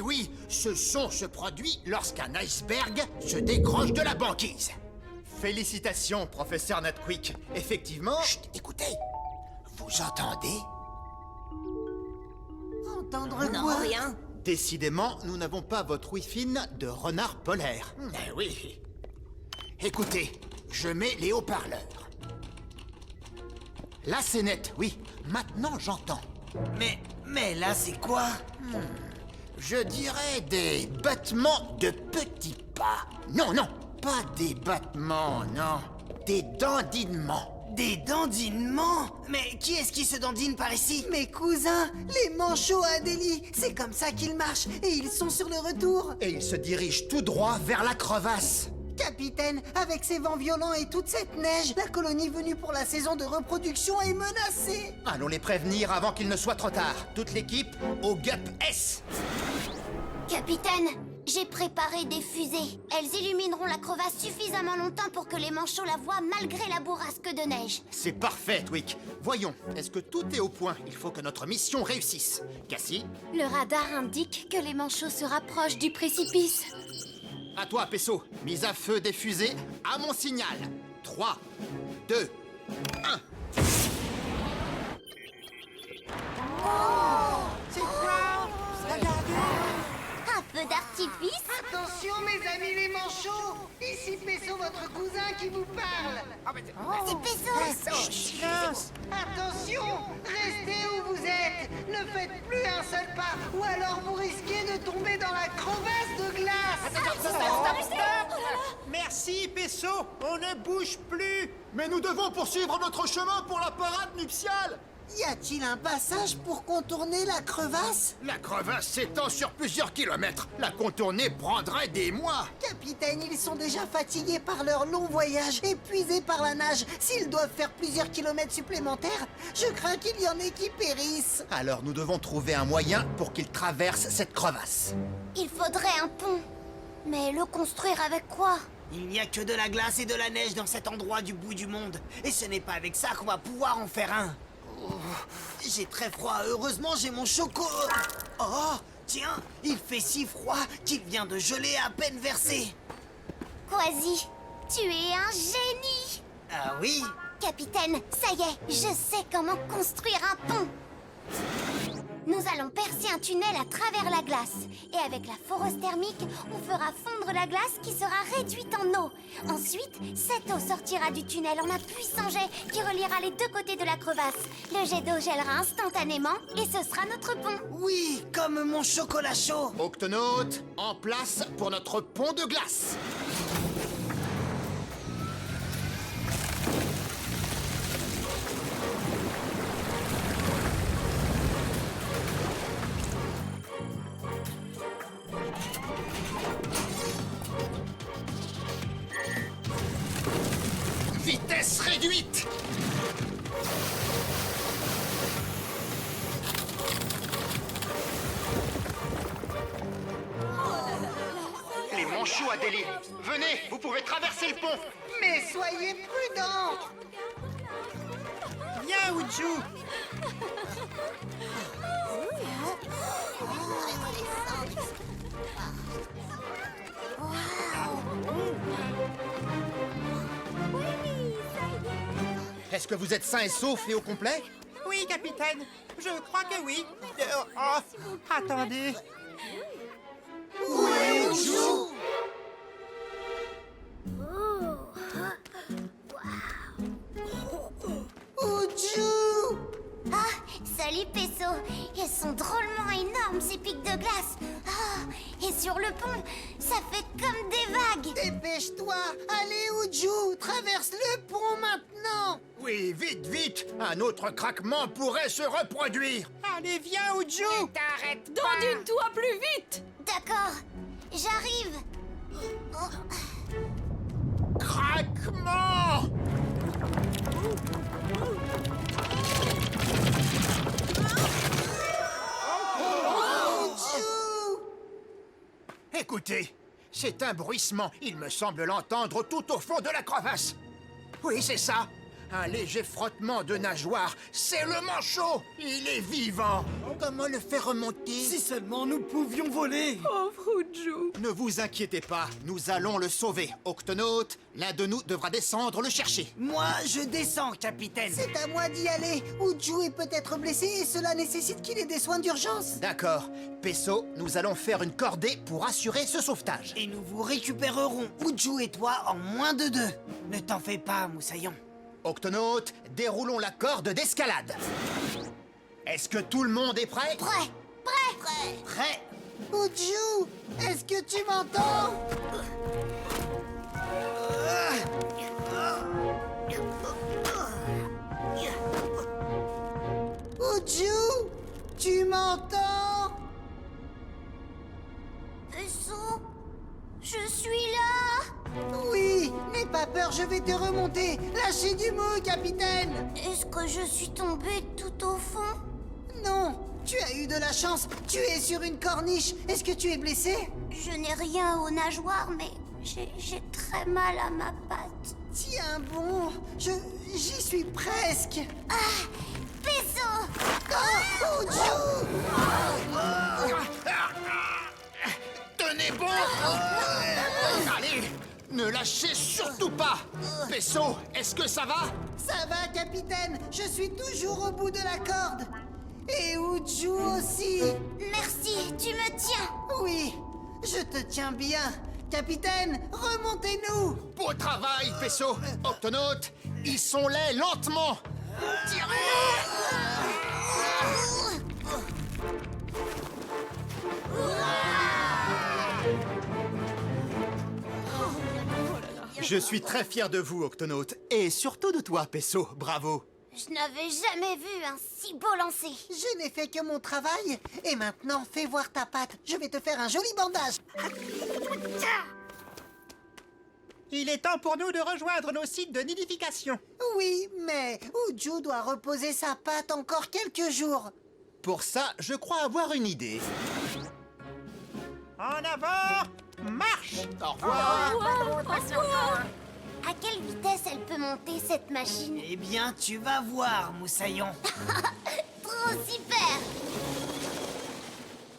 S6: Oui, ce son se produit lorsqu'un iceberg se décroche de la banquise.
S3: Félicitations, professeur Natquick. Effectivement...
S6: Chut, écoutez, vous entendez?
S8: Entendre
S9: Non,
S8: quoi?
S9: rien.
S3: Décidément, nous n'avons pas votre Wi-Fi de renard polaire.
S6: Eh oui. Écoutez, je mets les haut-parleurs.
S3: Là, c'est net, oui. Maintenant, j'entends.
S8: Mais là, c'est quoi?
S6: Je dirais des battements de petits pas. Non, pas des battements, non. Des dandinements.
S8: Des dandinements? Mais qui est-ce qui se dandine par ici? Mes cousins, les manchots à Adélie. C'est comme ça qu'ils marchent et ils sont sur le retour.
S3: Et il se dirige tout droit vers la crevasse.
S8: Capitaine, avec ces vents violents et toute cette neige, la colonie venue pour la saison de reproduction est menacée.
S3: Allons les prévenir avant qu'il ne soit trop tard. Toute l'équipe au GUP S.
S1: Capitaine, j'ai préparé des fusées. Elles illumineront la crevasse suffisamment longtemps pour que les manchots la voient malgré la bourrasque de neige.
S3: C'est parfait, Twick. Voyons, est-ce que tout est au point? Il faut que notre mission réussisse. Cassie?
S1: Le radar indique que les manchots se rapprochent du précipice.
S6: À toi, Pesso. Mise à feu des fusées à mon signal. 3, 2, 1.
S8: C'est quoi? Regardez!
S1: Un feu d'artifice?
S8: Attention, mes amis les manchots! Ici Pesso, votre cousin, qui vous parle!
S1: C'est Pesso!
S8: Silence! Attention! Restez où vous êtes! Ne faites plus un seul pas, ou alors vous risquez de tomber dans la crevasse de glace!
S10: Merci, Pesso. On ne bouge plus.
S2: Mais nous devons poursuivre notre chemin pour la parade nuptiale.
S8: Y a-t-il un passage pour contourner la crevasse?
S6: La crevasse s'étend sur plusieurs kilomètres. La contourner prendrait des mois.
S8: Capitaine, ils sont déjà fatigués par leur long voyage, épuisés par la nage. S'ils doivent faire plusieurs kilomètres supplémentaires, je crains qu'il y en ait qui périssent.
S6: Alors nous devons trouver un moyen pour qu'ils traversent cette crevasse.
S1: Il faudrait un pont. Mais le construire avec quoi?
S9: Il n'y a que de la glace et de la neige dans cet endroit du bout du monde. Et ce n'est pas avec ça qu'on va pouvoir en faire un. Oh, j'ai très froid. Heureusement, j'ai mon choco. Oh, tiens, il fait si froid qu'il vient de geler à peine versé.
S1: Quasi, tu es un génie!
S9: Ah oui?
S1: Capitaine, ça y est, je sais comment construire un pont. Nous allons percer un tunnel à travers la glace. Et avec la foreuse thermique, on fera fondre la glace qui sera réduite en eau. Ensuite, cette eau sortira du tunnel en un puissant jet qui reliera les deux côtés de la crevasse. Le jet d'eau gèlera instantanément et ce sera notre pont.
S9: Oui, comme mon chocolat chaud.
S6: Octonautes, en place pour notre pont de glace. Vitesse réduite!
S7: Les manchots Adélie, venez, vous pouvez traverser le pont.
S8: Mais soyez prudents!
S10: Viens, Uju.
S6: Est-ce que vous êtes sains et saufs et au complet?
S10: Oui, capitaine. Je crois que oui. Attendez.
S8: Uju!
S1: Ah, salut Pesso. Elles sont drôlement énormes ces pics de glace. Ah, et sur le pont, ça fait comme des vagues.
S8: Dépêche-toi! Allez, Uju! Traverse le pont maintenant!
S6: Oui, vite, vite! Un autre craquement pourrait se reproduire!
S10: Allez, viens, Uju.
S5: Dandine-toi plus vite!
S1: D'accord, j'arrive.
S6: Craquement! Écoutez, c'est un bruissement. Il me semble l'entendre tout au fond de la crevasse. Oui, c'est ça. Un léger frottement de nageoires. C'est le manchot. Il est vivant. Comment le faire remonter?
S2: Si seulement nous pouvions voler.
S5: Pauvre Uju.
S6: Ne vous inquiétez pas, nous allons le sauver. Octonaute, l'un de nous devra descendre le chercher.
S9: Moi, je descends, capitaine.
S8: C'est à moi d'y aller! Uju est peut-être blessé et cela nécessite qu'il ait des soins d'urgence!
S6: D'accord. Pesso, nous allons faire une cordée pour assurer ce sauvetage.
S9: Et nous vous récupérerons, Uju et toi, en moins de 2. Ne t'en fais pas, Moussaillon.
S6: Octonaute, déroulons la corde d'escalade. Est-ce que tout le monde est prêt?
S1: Prêt, prêt,
S9: Prêt?
S8: Uju! Est-ce que tu m'entends? Uju! Tu m'entends?
S1: Pesso, je suis là.
S8: Oui! N'aie pas peur, je vais te remonter! Lâchez du mot, capitaine!
S1: Est-ce que je suis tombée tout au fond?
S8: Non! Tu as eu de la chance! Tu es sur une corniche! Est-ce que tu es blessé?
S1: Je n'ai rien aux nageoires, mais j'ai très mal à ma patte.
S8: Tiens bon! J'y suis presque!
S1: Ah, Pesso!
S8: Oh, Uju!
S6: Tenez bon! Ne lâchez surtout pas. Pesso, est-ce que ça va?
S8: Ça va, capitaine. Je suis toujours au bout de la corde. Et Uju aussi.
S1: Merci, tu me tiens.
S8: Oui, je te tiens bien. Capitaine, remontez-nous.
S6: Beau travail, Pesso. Octonautes, hissons-les lentement. Je suis très fier de vous, Octonautes. Et surtout de toi, Pesso. Bravo.
S1: Je n'avais jamais vu un si beau lancer.
S8: Je n'ai fait que mon travail. Et maintenant, fais voir ta patte. Je vais te faire un joli bandage.
S10: Il est temps pour nous de rejoindre nos sites de nidification.
S8: Oui, mais Uju doit reposer sa patte encore quelques jours.
S6: Pour ça, je crois avoir une idée.
S10: En avant, marche!
S6: Au revoir.
S1: À quelle vitesse elle peut monter cette machine?
S8: Eh bien, tu vas voir, Moussaillon.
S1: Trop super!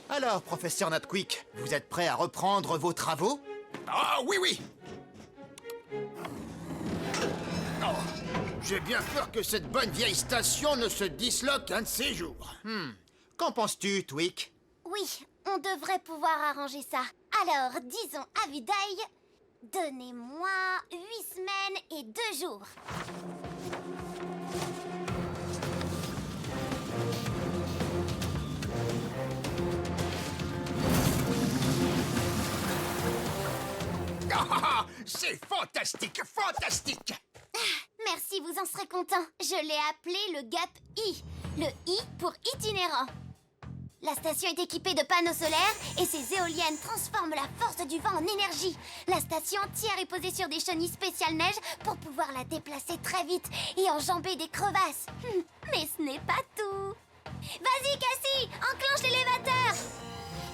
S6: Alors, professeur Natquick, vous êtes prêt à reprendre vos travaux?
S11: Ah oui, oui. Oh, j'ai bien peur que cette bonne vieille station ne se disloque un de ces jours.
S6: Qu'en penses-tu, Twick?
S1: Oui, on devrait pouvoir arranger ça. Alors, disons à Vidaille, donnez-moi 8 semaines et 2 jours.
S11: Ah, c'est fantastique, fantastique.
S1: Merci, vous en serez content. Je l'ai appelé le Gap I. Le I pour itinérant. La station est équipée de panneaux solaires et ces éoliennes transforment la force du vent en énergie. La station entière est posée sur des chenilles spéciales neige pour pouvoir la déplacer très vite et enjamber des crevasses. Mais ce n'est pas tout. Vas-y, Cassie, enclenche l'élévateur.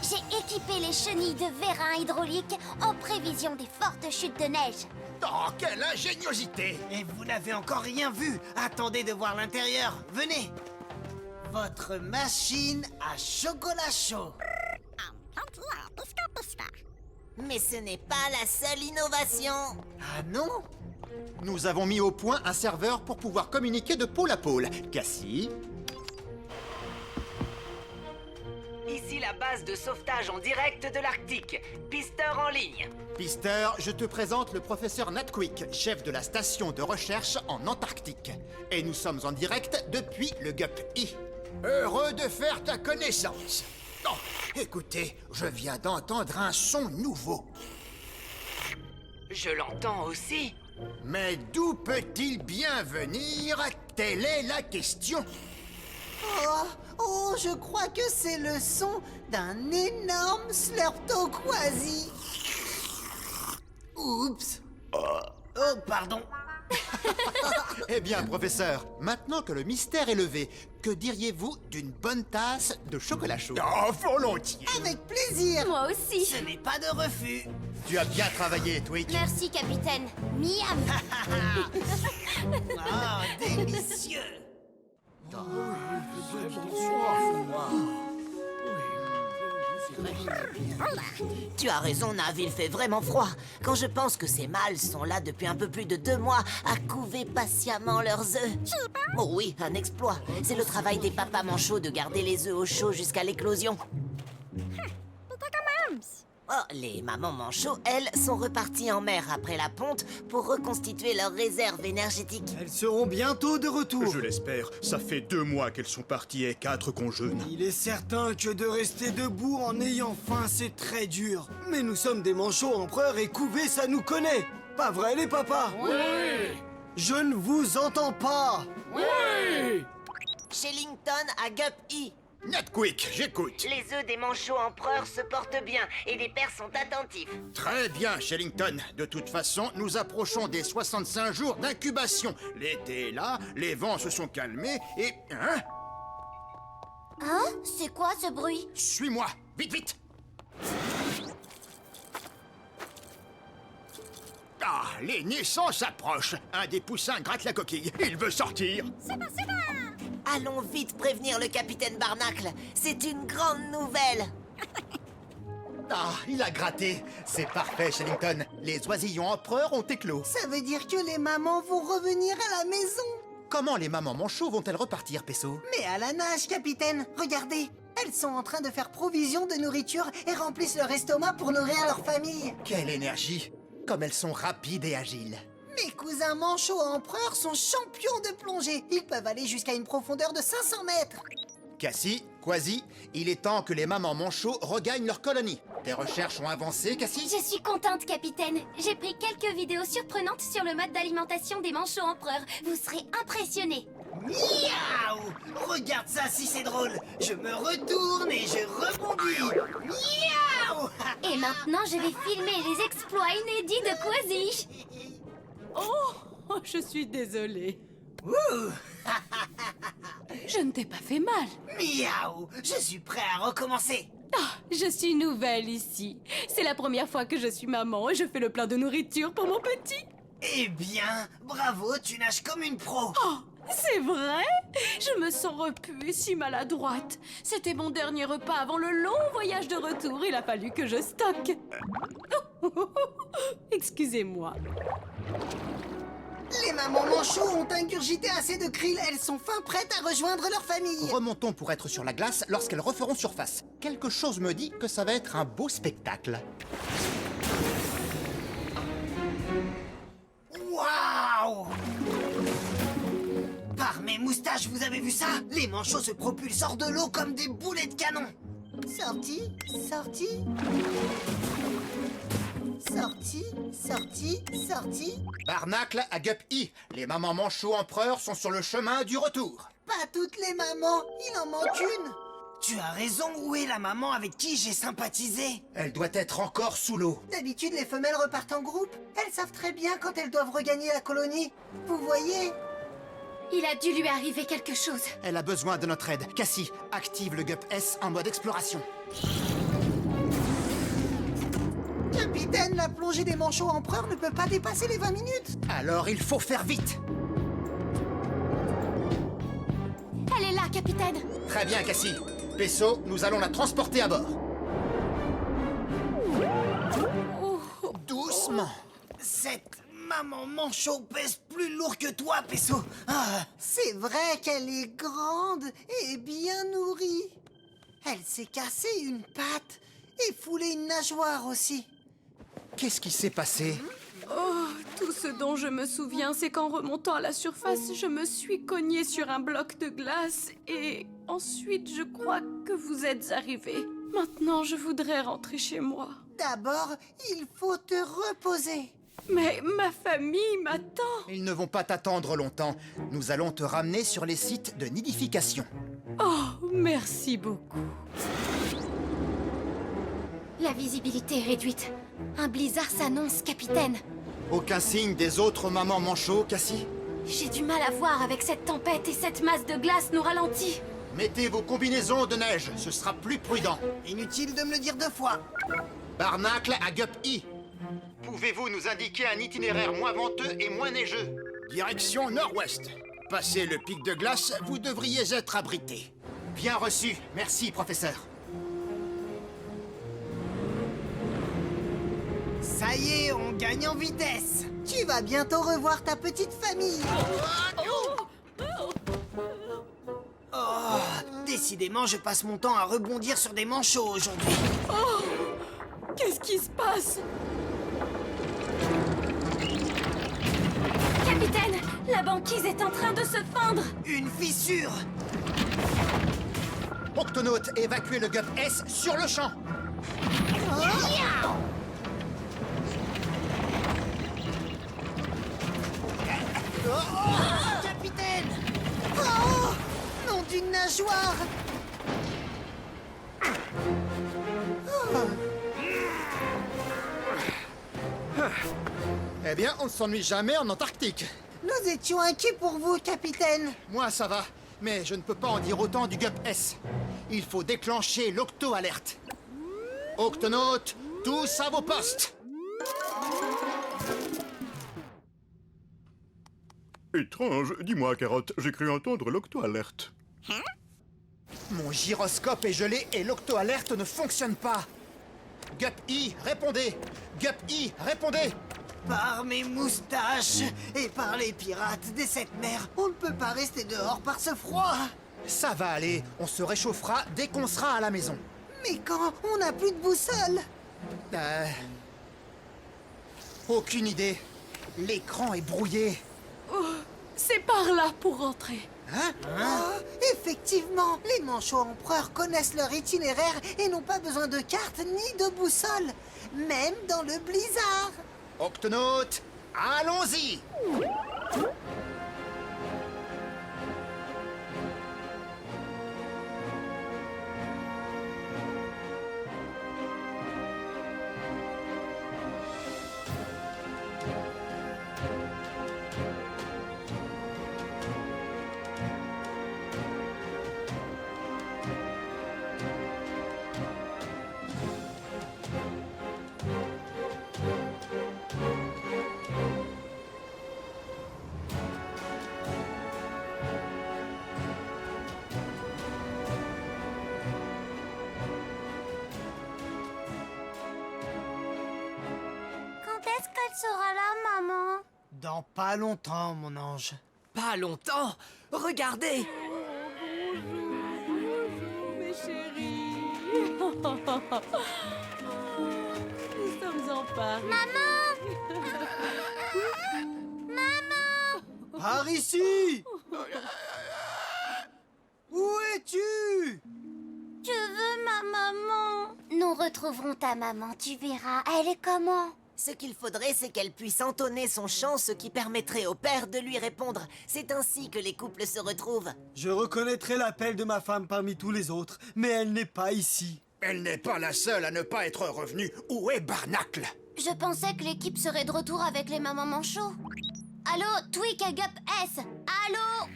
S1: J'ai équipé les chenilles de vérins hydrauliques en prévision des fortes chutes de neige.
S11: Oh, quelle ingéniosité.
S8: Et vous n'avez encore rien vu. Attendez de voir l'intérieur. Venez. Votre machine à chocolat chaud.
S9: Mais ce n'est pas la seule innovation.
S8: Ah non?
S6: Nous avons mis au point un serveur pour pouvoir communiquer de pôle à pôle. Cassie?
S12: Ici la base de sauvetage en direct de l'Arctique. Pisteur en ligne.
S6: Pister, je te présente le professeur Natquick, chef de la station de recherche en Antarctique. Et nous sommes en direct depuis le Gap I.
S11: Heureux de faire ta connaissance. Oh, écoutez, je viens d'entendre un son nouveau.
S12: Je l'entends aussi.
S11: Mais d'où peut-il bien venir? Telle est la question.
S8: Oh, je crois que c'est le son d'un énorme slurptoquasi. Oups. Oh, pardon.
S6: Eh bien, professeur, maintenant que le mystère est levé, que diriez-vous d'une bonne tasse de chocolat chaud?
S11: Oh, volontiers.
S8: Avec plaisir.
S5: Moi aussi.
S8: Ce n'est pas de refus.
S6: Tu as bien travaillé, Twick.
S1: Merci, capitaine. Miam.
S8: Ah, délicieux.
S9: Tu as raison, Nav, il fait vraiment froid. Quand je pense que ces mâles sont là depuis un peu plus de 2 mois à couver patiemment leurs œufs. Oh oui, un exploit. C'est le travail des papas manchots de garder les œufs au chaud jusqu'à l'éclosion. Oh, les mamans manchots, elles, sont reparties en mer après la ponte pour reconstituer leurs réserves énergétiques.
S2: Elles seront bientôt de retour.
S13: Je l'espère. Ça fait 2 mois qu'elles sont parties et 4 qu'on jeûne.
S2: Il est certain que de rester debout en ayant faim, c'est très dur. Mais nous sommes des manchots empereurs et couver, ça nous connaît. Pas vrai, les papas?
S11: Oui.
S2: Je ne vous entends pas.
S11: Oui.
S9: Shellington à Gap I.
S11: Natquick, j'écoute.
S12: Les œufs des manchots empereurs se portent bien et les pères sont attentifs.
S11: Très bien, Shellington. De toute façon, nous approchons des 65 jours d'incubation. L'été est là, les vents se sont calmés et... Hein?
S1: Hein? C'est quoi ce bruit?
S11: Suis-moi, vite, vite. Ah, les naissances approchent. Un des poussins gratte la coquille. Il veut sortir.
S9: Allons vite prévenir le capitaine Barnacle. C'est une grande nouvelle.
S6: Ah, il a gratté. C'est parfait, Shellington. Les oisillons empereurs ont éclos.
S8: Ça veut dire que les mamans vont revenir à la maison.
S6: Comment les mamans manchots vont-elles repartir, Pesso?
S8: Mais à la nage, capitaine. Regardez. Elles sont en train de faire provision de nourriture et remplissent leur estomac pour nourrir leur famille.
S6: Quelle énergie! Comme elles sont rapides et agiles.
S8: Mes cousins manchots empereurs sont champions de plongée. Ils peuvent aller jusqu'à une profondeur de 500 mètres.
S6: Cassie, Quasi, il est temps que les mamans manchots regagnent leur colonie. Tes recherches ont avancé, Cassie?
S1: Je suis contente, capitaine. J'ai pris quelques vidéos surprenantes sur le mode d'alimentation des manchots empereurs. Vous serez impressionnés.
S8: Miaou! Regarde ça si c'est drôle. Je me retourne et je rebondis. Miaou!
S1: Et maintenant, je vais filmer les exploits inédits de Quasi.
S5: Oh, je suis désolée.
S8: Ouh!
S5: Je ne t'ai pas fait mal.
S8: Miaou! Je suis prêt à recommencer.
S5: Ah, je suis nouvelle ici. C'est la première fois que je suis maman et je fais le plein de nourriture pour mon petit.
S8: Eh bien, bravo, tu nages comme une pro.
S5: Oh, c'est vrai? Je me sens repue et si maladroite. C'était mon dernier repas avant le long voyage de retour. Il a fallu que je stocke. Excusez-moi.
S8: Les mamans manchots ont ingurgité assez de krill. Elles sont fin prêtes à rejoindre leur famille.
S6: Remontons pour être sur la glace lorsqu'elles referont surface. Quelque chose me dit que ça va être un beau spectacle.
S8: Waouh! Par mes moustaches, vous avez vu ça? Les manchots se propulsent hors de l'eau comme des boulets de canon. Sorti, sorti. Sorti, sorti, sorti.
S6: Barnacle à Guppy. Les mamans manchots empereurs sont sur le chemin du retour.
S8: Pas toutes les mamans, il en manque une. Tu as raison, où est la maman avec qui j'ai sympathisé?
S6: Elle doit être encore sous l'eau.
S8: D'habitude, les femelles repartent en groupe. Elles savent très bien quand elles doivent regagner la colonie. Vous voyez?
S1: Il a dû lui arriver quelque chose.
S6: Elle a besoin de notre aide. Cassie, active le Gup S en mode exploration.
S8: Capitaine, la plongée des manchots empereurs ne peut pas dépasser les 20 minutes.
S6: Alors il faut faire vite.
S1: Elle est là, capitaine.
S6: Très bien, Cassie. Pesso, nous allons la transporter à bord. Doucement.
S8: Cette maman manchot pèse plus lourd que toi, Pesso. Ah, c'est vrai qu'elle est grande et bien nourrie. Elle s'est cassée une patte et foulé une nageoire aussi.
S6: Qu'est-ce qui s'est passé?
S5: Oh, tout ce dont je me souviens, c'est qu'en remontant à la surface, je me suis cognée sur un bloc de glace et ensuite, je crois que vous êtes arrivés. Maintenant, je voudrais rentrer chez moi.
S8: D'abord, il faut te reposer.
S5: Mais ma famille m'attend.
S6: Ils ne vont pas t'attendre longtemps. Nous allons te ramener sur les sites de nidification.
S5: Oh, merci beaucoup.
S1: La visibilité est réduite. Un blizzard s'annonce, capitaine.
S6: Aucun signe des autres mamans manchots, Cassie?
S1: J'ai du mal à voir avec cette tempête et cette masse de glace nous ralentit.
S6: Mettez vos combinaisons de neige, ce sera plus prudent.
S8: Inutile de me le dire 2 fois.
S6: Barnacle à Guppy. Pouvez-vous nous indiquer un itinéraire moins venteux et moins neigeux?
S11: Direction nord-ouest. Passé le pic de glace, vous devriez être abrité.
S6: Bien reçu, merci, professeur.
S8: Ça y est, on gagne en vitesse. Tu vas bientôt revoir ta petite famille. Oh, décidément, je passe mon temps à rebondir sur des manchots aujourd'hui.
S5: Oh, qu'est-ce qui se passe?
S1: Capitaine, la banquise est en train de se fendre.
S8: Une fissure.
S6: Octonaute, évacuez le Gup S sur le champ.
S8: Capitaine! Oh! Nom d'une nageoire!
S6: Eh bien, on ne s'ennuie jamais en Antarctique.
S8: Nous étions inquiets pour vous, capitaine.
S6: Moi, ça va, mais je ne peux pas en dire autant du Gup S. Il faut déclencher l'octo-alerte. Octonautes, tous à vos postes.
S13: Étrange, dis-moi, Carotte, j'ai cru entendre l'octo-alerte.
S6: Mon gyroscope est gelé et l'octo-alerte ne fonctionne pas. Gup I, répondez! Gup I, répondez!
S8: Par mes moustaches et par les pirates des sept mers, on ne peut pas rester dehors par ce froid.
S6: Ça va aller, on se réchauffera dès qu'on sera à la maison.
S8: Mais quand on n'a plus de boussole?
S6: Aucune idée. L'écran est brouillé.
S5: Oh, c'est par là pour rentrer.
S6: Hein?
S8: Oh, effectivement, les manchots empereurs connaissent leur itinéraire et n'ont pas besoin de carte ni de boussole, même dans le blizzard.
S6: Octonautes, allons-y!
S1: Est-ce qu'elle sera là, maman?
S8: Dans pas longtemps, mon ange.
S9: Pas longtemps. Regardez.
S5: Mes chéris. Nous sommes en Paris.
S1: Maman! Maman!
S2: Par ici! Où es-tu?
S1: Je veux ma maman. Nous retrouverons ta maman, tu verras. Elle est comment?
S9: Ce qu'il faudrait, c'est qu'elle puisse entonner son chant, ce qui permettrait au père de lui répondre. C'est ainsi que les couples se retrouvent.
S2: Je reconnaîtrai l'appel de ma femme parmi tous les autres, mais elle n'est pas ici.
S6: Elle n'est pas la seule à ne pas être revenue. Où est Barnacle?
S1: Je pensais que l'équipe serait de retour avec les mamans manchots. Allô, Tweak et Gup S? Allô?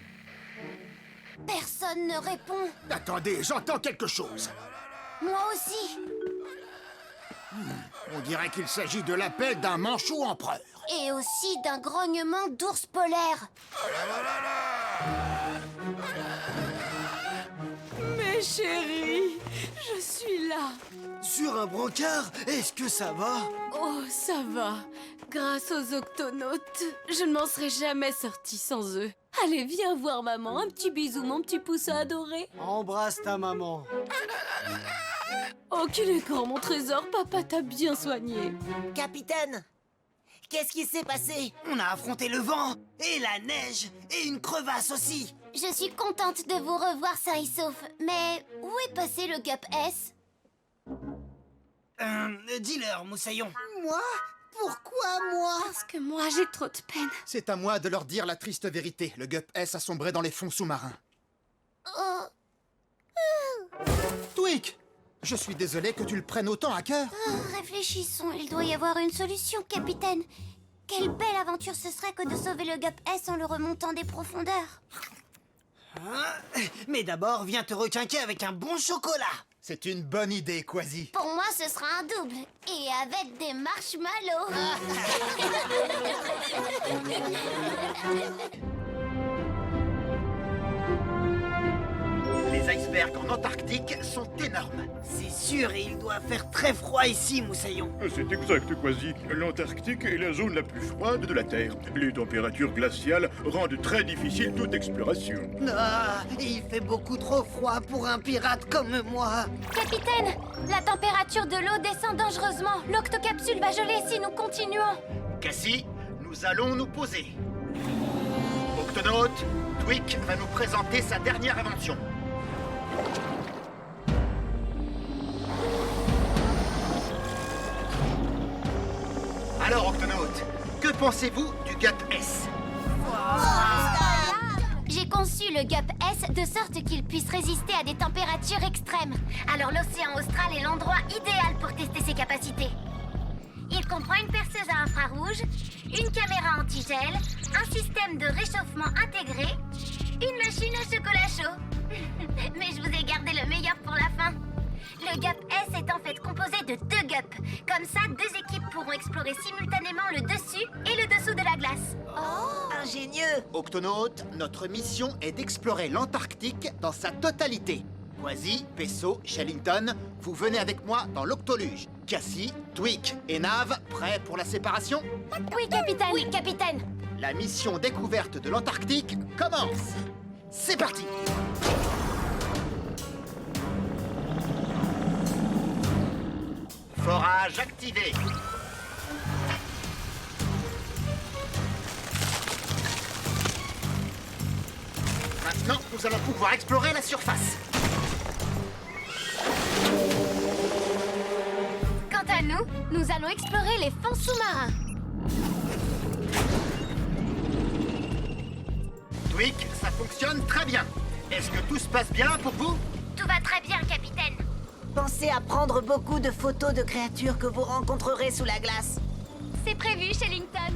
S1: Personne ne répond.
S6: Attendez, j'entends quelque chose.
S1: Moi aussi.
S6: On dirait qu'il s'agit de l'appel d'un manchot empereur.
S1: Et aussi d'un grognement d'ours polaire.
S5: Mes chéris, je suis là.
S2: Sur un brancard? Est-ce que ça va?
S5: Oh, ça va. Grâce aux octonautes, je ne m'en serais jamais sortie sans eux. Allez, viens voir maman. Un petit bisou, mon petit poussin adoré.
S2: Embrasse ta maman.
S5: Oh, qu'il est grand, mon trésor. Papa t'a bien soigné.
S9: Capitaine, qu'est-ce qui s'est passé?
S8: On a affronté le vent, et la neige, et une crevasse aussi.
S1: Je suis contente de vous revoir sain et sauf. Mais où est passé le Gup S?
S8: Dis-leur, Moussaillon. Moi? Pourquoi moi?
S5: Parce que moi, j'ai trop de peine.
S6: C'est à moi de leur dire la triste vérité. Le Gup S a sombré dans les fonds sous-marins.
S1: Oh.
S6: Tweak! Je suis désolé que tu le prennes autant à cœur.
S1: Réfléchissons, il doit y avoir une solution, capitaine. Quelle belle aventure ce serait que de sauver le Gup S en le remontant des profondeurs.
S8: Mais d'abord, viens te requinquer avec un bon chocolat.
S6: C'est une bonne idée, Quasi.
S1: Pour moi, ce sera un double. Et avec des marshmallows.
S3: Les icebergs en Antarctique sont énormes.
S8: C'est sûr, et il doit faire très froid ici, Moussaillon.
S13: C'est exact, Quasi. L'Antarctique est la zone la plus froide de la Terre. Les températures glaciales rendent très difficile toute exploration.
S8: Ah, il fait beaucoup trop froid pour un pirate comme moi.
S1: Capitaine, la température de l'eau descend dangereusement. L'octocapsule va geler si nous continuons.
S3: Cassie, nous allons nous poser. Octonaute, Tweak va nous présenter sa dernière invention. Alors, Octonaute, que pensez-vous du Gup S?
S1: J'ai conçu le Gup S de sorte qu'il puisse résister à des températures extrêmes. Alors l'océan austral est l'endroit idéal pour tester ses capacités. Il comprend une perceuse à infrarouge, une caméra anti-gel, un système de réchauffement intégré, une machine au chocolat chaud. Mais je vous ai gardé le meilleur pour la fin. Le Gup S est en fait composé de 2 Gups. Comme ça, 2 équipes pourront explorer simultanément le dessus et le dessous de la glace.
S9: Oh, ingénieux!
S3: Octonaute, notre mission est d'explorer l'Antarctique dans sa totalité. Quasi, Pesso, Shellington, vous venez avec moi dans l'Octoluge. Cassie, Tweak et Nav, prêts pour la séparation?
S1: Oui, capitaine. Oui, capitaine.
S3: La mission découverte de l'Antarctique commence. C'est parti! Forage activé. Maintenant, nous allons pouvoir explorer la surface.
S1: Quant à nous, nous allons explorer les fonds sous-marins.
S3: Tweak, ça fonctionne très bien. Est-ce que tout se passe bien pour vous?
S1: Tout va très bien, capitaine.
S9: Pensez à prendre beaucoup de photos de créatures que vous rencontrerez sous la glace.
S1: C'est prévu, Shellington.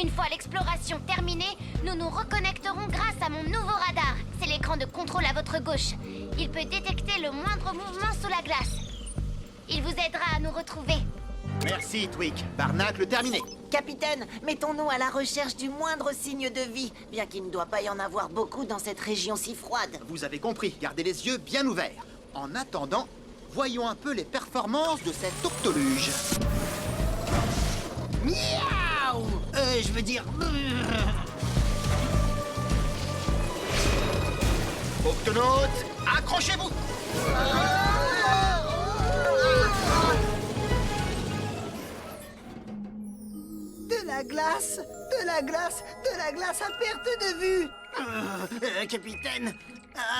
S1: Une fois l'exploration terminée, nous nous reconnecterons grâce à mon nouveau radar. C'est l'écran de contrôle à votre gauche. Il peut détecter le moindre mouvement sous la glace. Il vous aidera à nous retrouver.
S3: Merci, Tweak. Barnacle terminé.
S9: Capitaine, mettons-nous à la recherche du moindre signe de vie, bien qu'il ne doit pas y en avoir beaucoup dans cette région si froide.
S3: Vous avez compris, gardez les yeux bien ouverts. En attendant, voyons un peu les performances de cette octoluge.
S8: Miaou! Je veux dire...
S3: Octonautes, accrochez-vous!
S8: De la glace! De la glace! De la glace à perte de vue! Capitaine,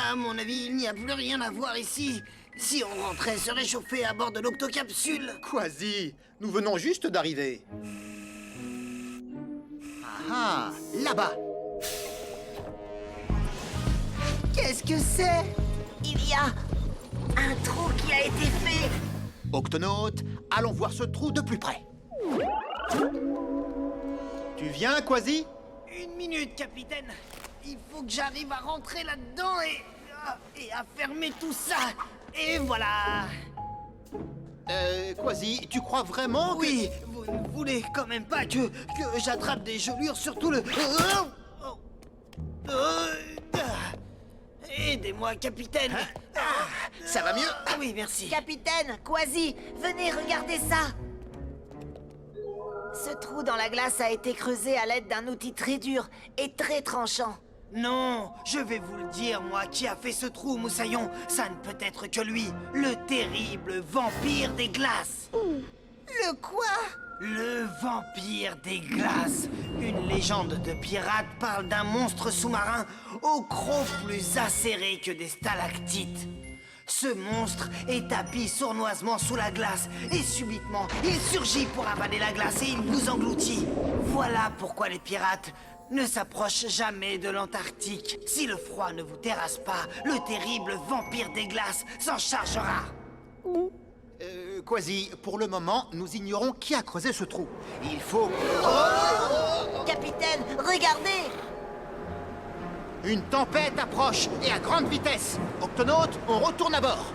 S8: à mon avis, il n'y a plus rien à voir ici. Si on rentrait se réchauffer à bord de l'octocapsule...
S3: Quasi, nous venons juste d'arriver. Ah, là-bas.
S8: Qu'est-ce que c'est?
S9: Il y a un trou qui a été fait.
S3: Octonautes, allons voir ce trou de plus près. Tu viens, Quasi?
S8: Une minute, capitaine. Il faut que j'arrive à rentrer là-dedans et à fermer tout ça. Et voilà.
S3: Quasi, tu crois vraiment que...
S8: Oui, vous ne voulez quand même pas que j'attrape des gelures sur tout le... Aidez-moi, capitaine.
S3: Ça va mieux?
S8: Oui, merci.
S9: Capitaine, Quasi, venez regarder ça. Ce trou dans la glace a été creusé à l'aide d'un outil très dur et très tranchant.
S8: Non, je vais vous le dire, moi, qui a fait ce trou, Moussaillon. Ça ne peut être que lui, le terrible vampire des glaces. Le quoi? Le vampire des glaces. Une légende de pirate parle d'un monstre sous-marin au croc plus acéré que des stalactites. Ce monstre est tapi sournoisement sous la glace et subitement, il surgit pour avaler la glace et il vous engloutit. Voilà pourquoi les pirates ne s'approchent jamais de l'Antarctique. Si le froid ne vous terrasse pas, le terrible vampire des glaces s'en chargera.
S3: Quasi, pour le moment, nous ignorons qui a creusé ce trou. Il faut...
S9: Capitaine, regardez!
S3: Une tempête approche et à grande vitesse. Octonautes, on retourne à bord.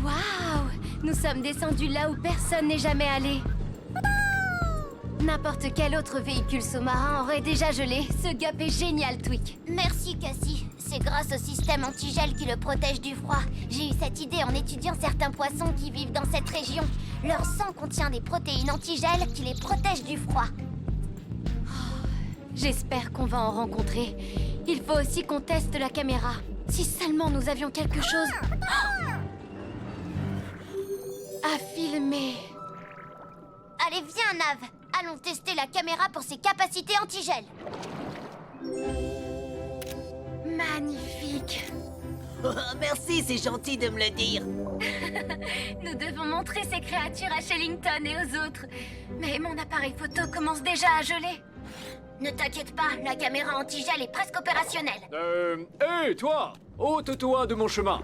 S1: Waouh! Nous sommes descendus là où personne n'est jamais allé. N'importe quel autre véhicule sous-marin aurait déjà gelé. Ce gap est génial, Tweak. Merci, Cassie. C'est grâce au système antigel qui le protège du froid. J'ai eu cette idée en étudiant certains poissons qui vivent dans cette région. Leur sang contient des protéines antigel qui les protègent du froid. J'espère qu'on va en rencontrer. Il faut aussi qu'on teste la caméra. Si seulement nous avions quelque chose à filmer. Allez, viens, Nav. Allons tester la caméra pour ses capacités antigel. Magnifique.
S9: Oh, merci, c'est gentil de me le dire.
S1: Nous devons montrer ces créatures à Shellington et aux autres. Mais mon appareil photo commence déjà à geler. Ne t'inquiète pas, la caméra antigel est presque opérationnelle.
S14: Hé, toi! Ôte-toi de mon chemin!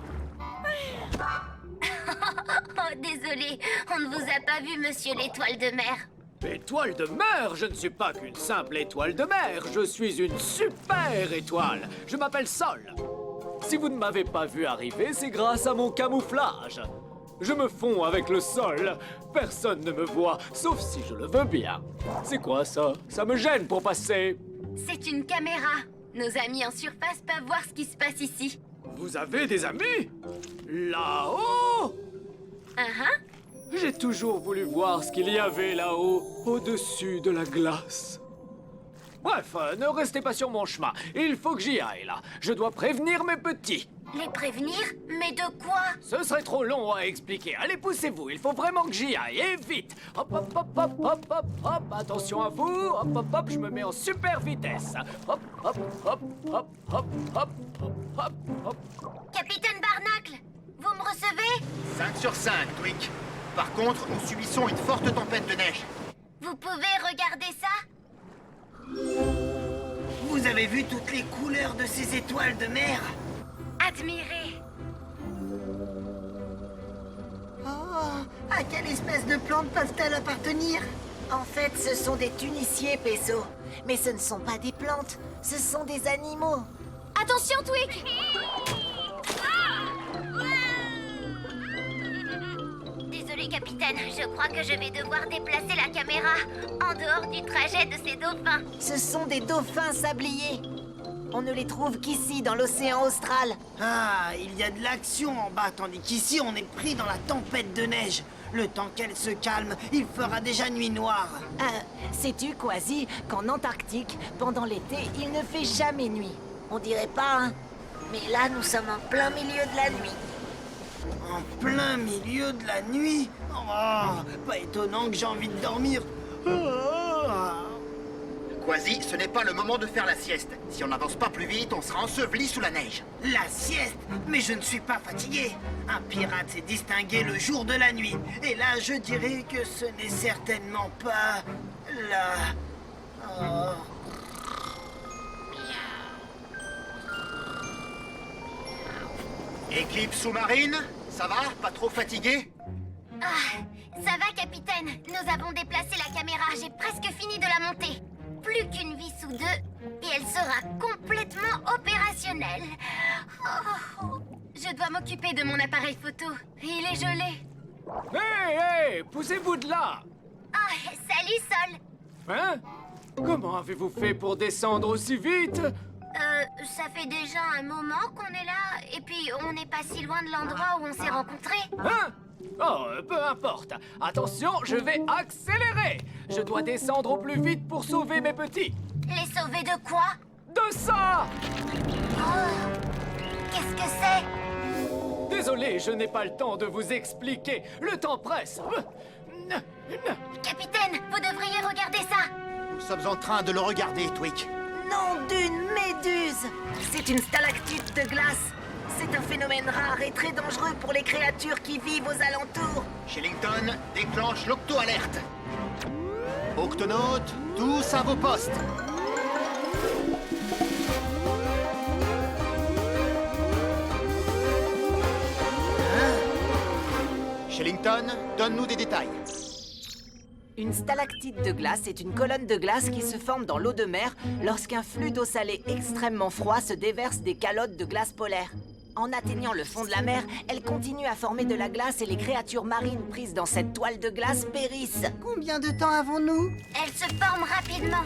S1: Oh, désolé, on ne vous a pas vu, monsieur l'étoile de mer.
S14: Étoile de mer? Je ne suis pas qu'une simple étoile de mer. Je suis une super étoile. Je m'appelle Sol. Si vous ne m'avez pas vu arriver, c'est grâce à mon camouflage. Je me fonds avec le sol. Personne ne me voit, sauf si je le veux bien. C'est quoi ça? Ça me gêne pour passer.
S1: C'est une caméra.
S15: Nos amis en surface peuvent voir ce qui se passe ici.
S14: Vous avez des amis? Là-haut? J'ai toujours voulu voir ce qu'il y avait là-haut, au-dessus de la glace. Bref, ne restez pas sur mon chemin. Il faut que j'y aille, là. Je dois prévenir mes petits.
S1: Les prévenir? Mais de quoi?
S14: Ce serait trop long à expliquer. Allez, poussez-vous. Il faut vraiment que j'y aille. Et vite. Hop, hop, hop, hop, hop, hop, hop. Attention à vous. Hop, hop, hop. Je me mets en super vitesse. Hop, hop, hop, hop, hop, hop, hop, hop.
S1: Capitaine Barnacle, vous me recevez?
S3: 5 sur 5, Twink. Par contre, nous subissons une forte tempête de neige.
S1: Vous pouvez regarder ça?
S8: Vous avez vu toutes les couleurs de ces étoiles de mer?
S15: Admirez.
S8: Oh, à quelle espèce de plantes peuvent-elles appartenir?
S9: En fait, ce sont des tuniciers, Peso. Mais ce ne sont pas des plantes, ce sont des animaux.
S1: Attention, Twig! Désolé, capitaine, je crois que je vais devoir déplacer la caméra en dehors du trajet de ces dauphins.
S9: Ce sont des dauphins sabliers. On ne les trouve qu'ici, dans l'océan austral.
S8: Ah, il y a de l'action en bas, tandis qu'ici, on est pris dans la tempête de neige. Le temps qu'elle se calme, il fera déjà nuit noire.
S9: Sais-tu, Quasi, qu'en Antarctique, pendant l'été, il ne fait jamais nuit. On dirait pas, hein? Mais là, nous sommes en plein milieu de la nuit.
S8: En plein milieu de la nuit? Oh, pas étonnant que j'ai envie de dormir.
S3: Quasi, ce n'est pas le moment de faire la sieste. Si on n'avance pas plus vite, on sera enseveli sous la neige.
S8: La sieste? Mais je ne suis pas fatigué. Un pirate s'est distingué le jour de la nuit. Et là, je dirais que ce n'est certainement pas... la...
S3: Équipe sous-marine, ça va? Pas trop fatigué?
S1: Ah, ça va, capitaine. Nous avons déplacé la caméra. J'ai presque fini de la monter. Plus qu'une vis ou deux, et elle sera complètement opérationnelle. Oh, je dois m'occuper de mon appareil photo. Il est gelé.
S14: Hé, hé, poussez-vous de là!
S1: Ah, salut, Sol.
S14: Hein? Comment avez-vous fait pour descendre aussi vite?
S1: Ça fait déjà un moment qu'on est là, et puis on n'est pas si loin de l'endroit où on s'est rencontrés.
S14: Hein? Oh, peu importe. Attention, je vais accélérer. Je dois descendre au plus vite pour sauver mes petits.
S1: Les sauver de quoi?
S14: De ça!
S1: Oh, qu'est-ce que c'est?
S14: Désolé, je n'ai pas le temps de vous expliquer. Le temps presse.
S1: Capitaine, vous devriez regarder ça.
S3: Nous sommes en train de le regarder, Twig.
S9: Nom d'une méduse! C'est une stalactite de glace. C'est un phénomène rare et très dangereux pour les créatures qui vivent aux alentours.
S3: Shellington, déclenche l'octo-alerte. Octonautes, tous à vos postes. Shellington, donne-nous des détails.
S9: Une stalactite de glace est une colonne de glace qui se forme dans l'eau de mer lorsqu'un flux d'eau salée extrêmement froid se déverse des calottes de glace polaire. En atteignant le fond de la mer, elle continue à former de la glace et les créatures marines prises dans cette toile de glace périssent.
S8: Combien de temps avons-nous?
S1: Elle se forme rapidement.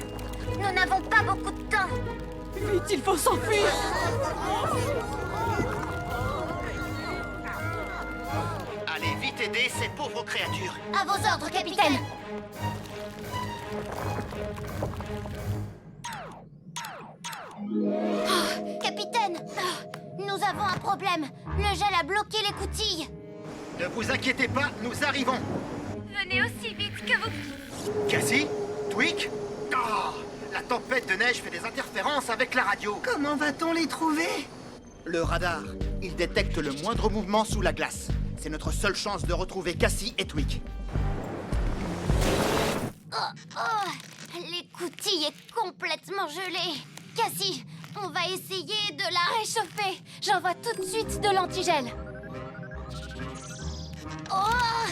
S1: Nous n'avons pas beaucoup de temps.
S5: Vite, il faut s'enfuir.
S3: Allez vite aider ces pauvres créatures.
S1: À vos ordres, capitaine. Oh, capitaine, nous avons un problème. Le gel a bloqué l'écoutille.
S3: Ne vous inquiétez pas, nous arrivons.
S15: Venez aussi vite que vous...
S3: Cassie? Twig? Oh, la tempête de neige fait des interférences avec la radio.
S8: Comment va-t-on les trouver?
S3: Le radar, il détecte le moindre mouvement sous la glace. C'est notre seule chance de retrouver Cassie et Twig.
S1: L'écoutille est complètement gelée. Cassie, on va essayer de la réchauffer. J'envoie tout de suite de l'antigel. Oh!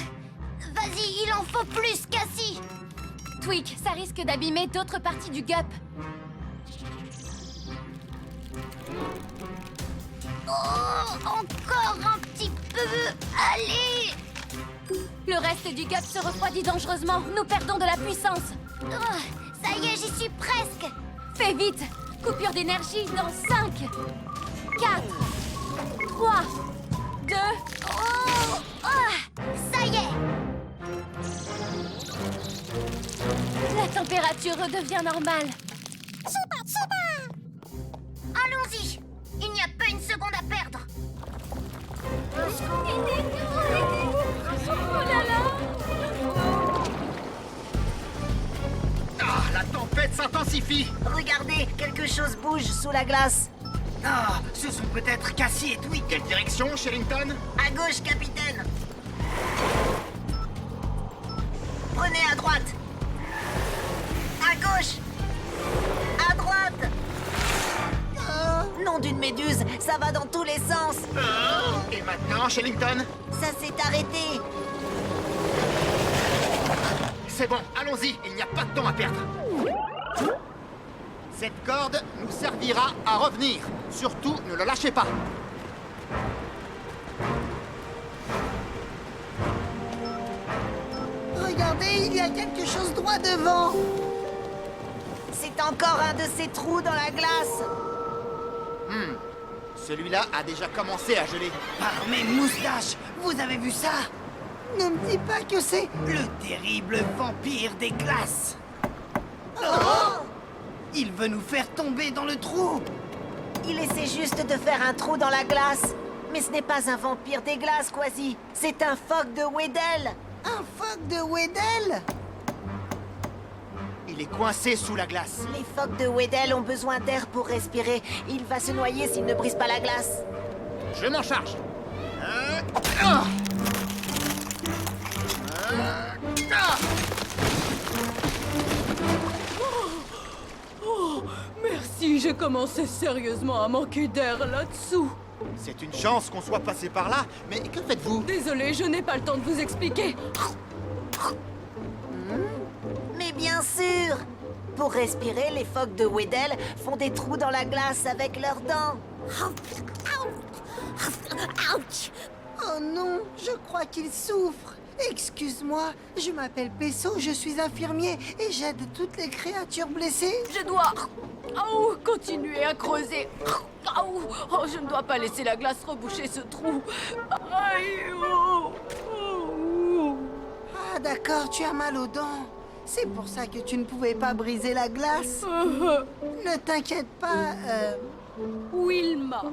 S1: Vas-y, il en faut plus, Cassie.
S5: Twig, ça risque d'abîmer d'autres parties du gup.
S1: Oh, encore un petit peu. Allez!
S5: Le reste du gup se refroidit dangereusement. Nous perdons de la puissance.
S1: Oh, ça y est, j'y suis presque.
S5: Fais vite!
S15: Coupure d'énergie dans 5, 4, 3, 2...
S1: Oh, ah, ça y est.
S15: La température redevient normale.
S1: Super, super. Allons-y. Il n'y a pas une seconde à perdre.
S15: Oh là là!
S7: Ah, la tempête s'intensifie.
S9: Regardez, quelque chose bouge sous la glace.
S8: Ah, ce sont peut-être Cassie et Tweak.
S7: Quelle direction, Shellington?
S9: À gauche, capitaine. Prenez à droite. À gauche. À droite. Nom d'une méduse, ça va dans tous les sens.
S7: Et maintenant, Shellington?
S9: Ça s'est arrêté.
S7: C'est bon, allons-y, il n'y a pas de temps à perdre. Cette corde nous servira à revenir. Surtout, ne la lâchez pas.
S8: Regardez, il y a quelque chose droit devant.
S9: C'est encore un de ces trous dans la glace.
S3: Celui-là a déjà commencé à geler.
S8: Par mes moustaches, vous avez vu ça? Ne me dis pas que c'est le terrible vampire des glaces. Oh! Il veut nous faire tomber dans le trou.
S9: Il essaie juste de faire un trou dans la glace. Mais ce n'est pas un vampire des glaces, Quasi. C'est un phoque de Weddell.
S8: Un phoque de Weddell?
S3: Il est coincé sous la glace.
S9: Les phoques de Weddell ont besoin d'air pour respirer. Il va se noyer s'il ne brise pas la glace.
S7: Je m'en charge.
S5: Oh, merci, j'ai commencé sérieusement à manquer d'air là-dessous.
S3: C'est une chance qu'on soit passé par là, mais que faites-vous?
S5: Désolée, je n'ai pas le temps de vous expliquer.
S9: Mais bien sûr! Pour respirer, les phoques de Weddell font des trous dans la glace avec leurs dents.
S8: Oh non, je crois qu'il souffre. Excuse-moi, je m'appelle Pesso, je suis infirmier et j'aide toutes les créatures blessées.
S5: Je dois continuer à creuser. Oh, je ne dois pas laisser la glace reboucher ce trou. Aïe,
S8: Ah d'accord, tu as mal aux dents. C'est pour ça que tu ne pouvais pas briser la glace. Ne t'inquiète pas,
S5: Wilma.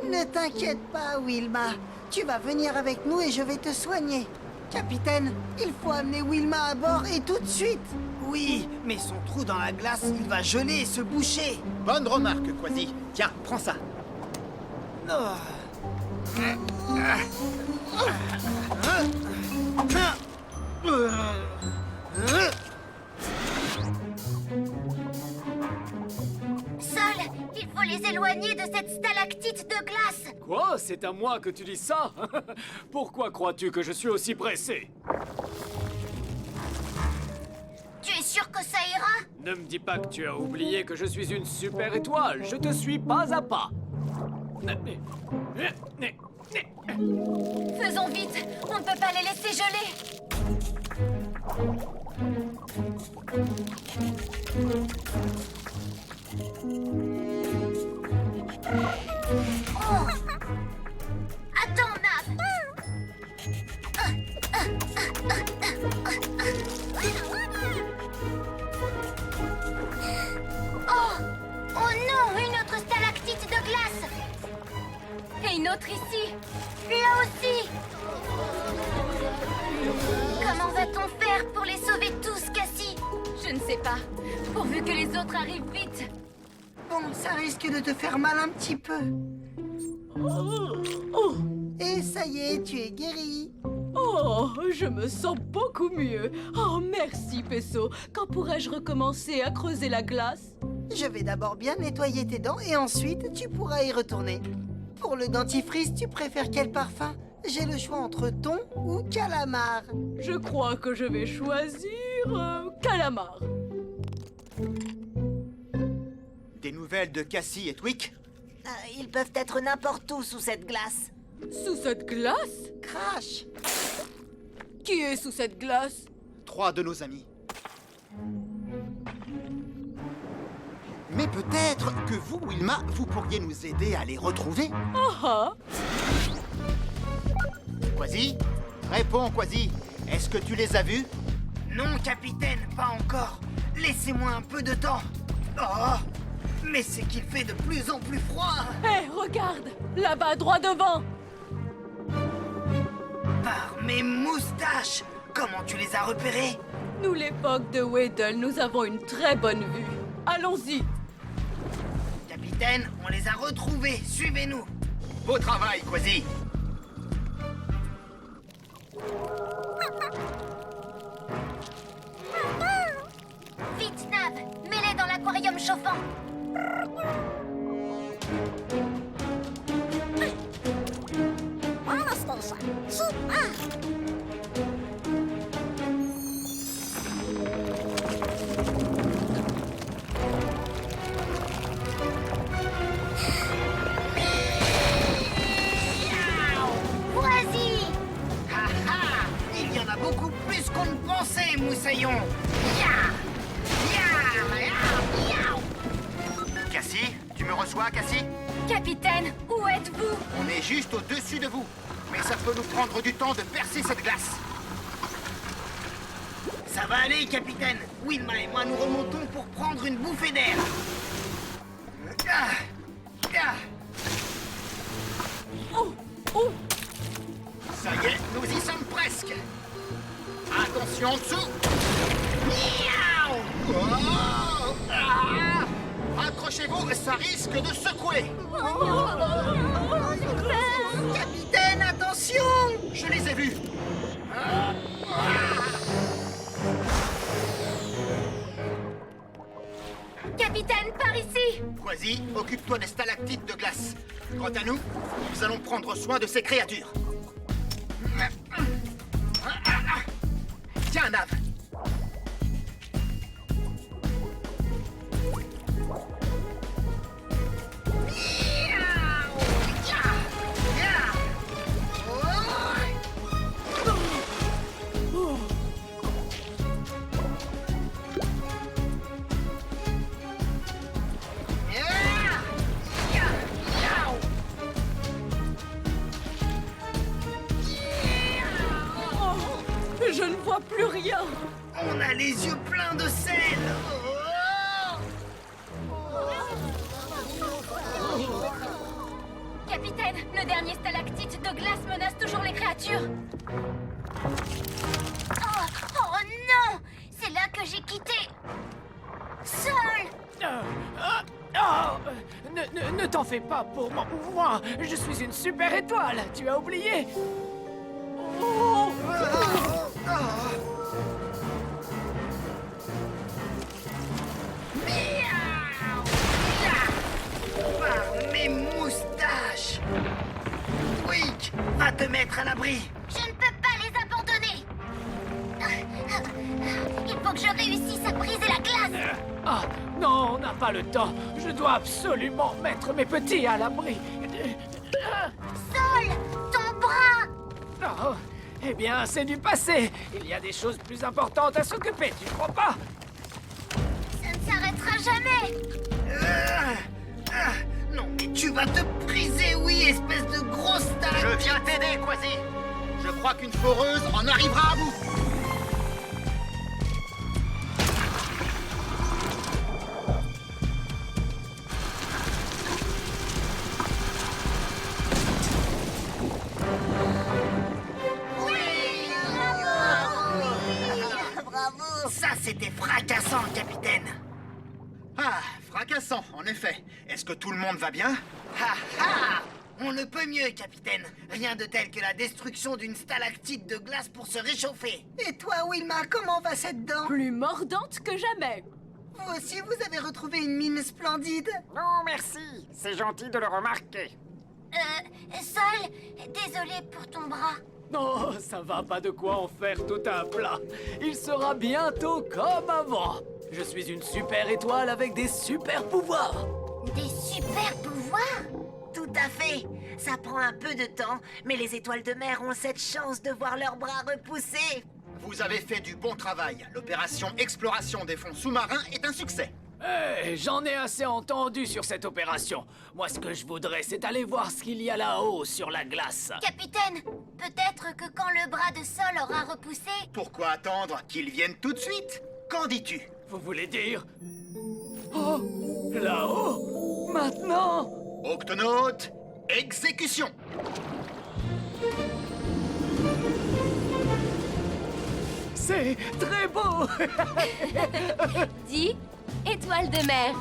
S8: Ne t'inquiète pas, Wilma. Tu vas venir avec nous et je vais te soigner. Capitaine, il faut amener Wilma à bord et tout de suite. Oui, mais son trou dans la glace, il va geler et se boucher.
S3: Bonne remarque, Quasi. Tiens, prends ça.
S1: Sol, il faut les éloigner de cette stalactite de glace.
S14: Quoi? C'est à moi que tu dis ça? Pourquoi crois-tu que je suis aussi pressé?
S1: Tu es sûr que ça ira?
S14: Ne me dis pas que tu as oublié que je suis une super étoile. Je te suis pas à pas.
S15: Faisons vite, on ne peut pas les laisser geler.
S1: Oh. Attends, Nap. Oh non, une autre stalactite de glace.
S15: Et une autre ici.
S1: Là aussi. Comment va-t-on faire pour les sauver tous, Cassie?
S15: Je ne sais pas. Pourvu que les autres arrivent vite.
S8: Bon, ça risque de te faire mal un petit peu. Et ça y est, tu es guéri.
S5: Oh, je me sens beaucoup mieux. Oh, merci, Pesso. Quand pourrais-je recommencer à creuser la glace?
S8: Je vais d'abord bien nettoyer tes dents et ensuite tu pourras y retourner. Pour le dentifrice, tu préfères quel parfum? J'ai le choix entre thon ou calamar.
S5: Je crois que je vais choisir calamar.
S3: Des nouvelles de Cassie et Tweak?
S9: Ils peuvent être n'importe où sous cette glace.
S5: Sous cette glace?
S8: Crash!
S5: Qui est sous cette glace?
S3: 3 de nos amis. Mais peut-être que vous, Wilma, vous pourriez nous aider à les retrouver. Quasi? Réponds, Quasi. Est-ce que tu les as vus?
S8: Non, capitaine, pas encore. Laissez-moi un peu de temps. Oh, mais c'est qu'il fait de plus en plus froid.
S5: Hé, regarde! Là-bas, droit devant!
S8: Par mes moustaches! Comment tu les as repérés?
S5: Nous, l'époque de Weddle, nous avons une très bonne vue. Allons-y!
S8: Capitaine, on les a retrouvés. Suivez-nous.
S3: Beau travail, Quasi.
S1: Vite, Nav, mets-les dans l'aquarium chauffant. Vas-y!
S8: Ha ha! Il y en a beaucoup plus qu'on ne pensait, Moussaillon.
S3: Cassie, tu me reçois, Cassie?
S15: Capitaine, où êtes-vous?
S3: On est juste au-dessus de vous. Mais ça peut nous prendre du temps de percer cette glace.
S8: Ça va aller, capitaine. Wilma et moi, nous remontons pour prendre une bouffée d'air.
S3: Ça y est, nous y sommes presque. Attention en dessous. Miaou! Oh! Ah! Accrochez-vous, ça risque de secouer.
S8: Capitaine, attention!
S3: Je les ai vus.
S15: Capitaine, par ici!
S3: Quasi, occupe-toi des stalactites de glace. Quant à nous, nous allons prendre soin de ces créatures. Tiens, Nav.
S5: Je ne vois plus rien!
S8: On a les yeux pleins de sel.
S15: Capitaine, le dernier stalactite de glace menace toujours les créatures.
S1: Oh non! C'est là que j'ai quitté. Sol!
S14: Ne t'en fais pas pour moi. Je suis une super étoile. Tu as oublié?
S8: Par mes moustaches. Tweak, va te mettre à l'abri.
S1: Je ne peux pas les abandonner. Il faut que je réussisse à briser la glace.
S14: Ah, non, on n'a pas le temps. Je dois absolument mettre mes petits à l'abri.
S1: Sol, ton bras.
S14: Oh, eh bien, c'est du passé. Il y a des choses plus importantes à s'occuper, tu crois pas?
S1: Ça ne s'arrêtera jamais.
S8: Non, mais tu vas te briser, oui, espèce de grosse stalactite.
S3: Je viens t'aider, Quasi. Je crois qu'une foreuse en arrivera à bout.
S8: Ça, c'était fracassant, capitaine.
S3: Ah, fracassant, en effet. Est-ce que tout le monde va bien?
S8: Ha ha! On ne peut mieux, capitaine. Rien de tel que la destruction d'une stalactite de glace pour se réchauffer. Et toi, Wilma, comment va cette dent?
S5: Plus mordante que jamais.
S8: Vous aussi, vous avez retrouvé une mine splendide?
S10: Non, merci. C'est gentil de le remarquer.
S1: Sol, désolé pour ton bras.
S14: Non, ça va, pas de quoi en faire tout un plat. Il sera bientôt comme avant. Je suis une super étoile avec des super pouvoirs.
S1: Des super pouvoirs?
S9: Tout à fait. Ça prend un peu de temps, mais les étoiles de mer ont cette chance de voir leurs bras repousser.
S3: Vous avez fait du bon travail. L'opération exploration des fonds sous-marins est un succès.
S14: J'en ai assez entendu sur cette opération. Moi, ce que je voudrais, c'est aller voir ce qu'il y a là-haut sur la glace.
S1: Capitaine, peut-être que quand le bras de Sol aura repoussé...
S7: Pourquoi attendre qu'ils viennent tout de suite? Qu'en dis-tu?
S14: Vous voulez dire... Oh, là-haut? Maintenant?
S7: Octonaute, exécution!
S14: C'est très beau!
S15: Dis, étoile de mer.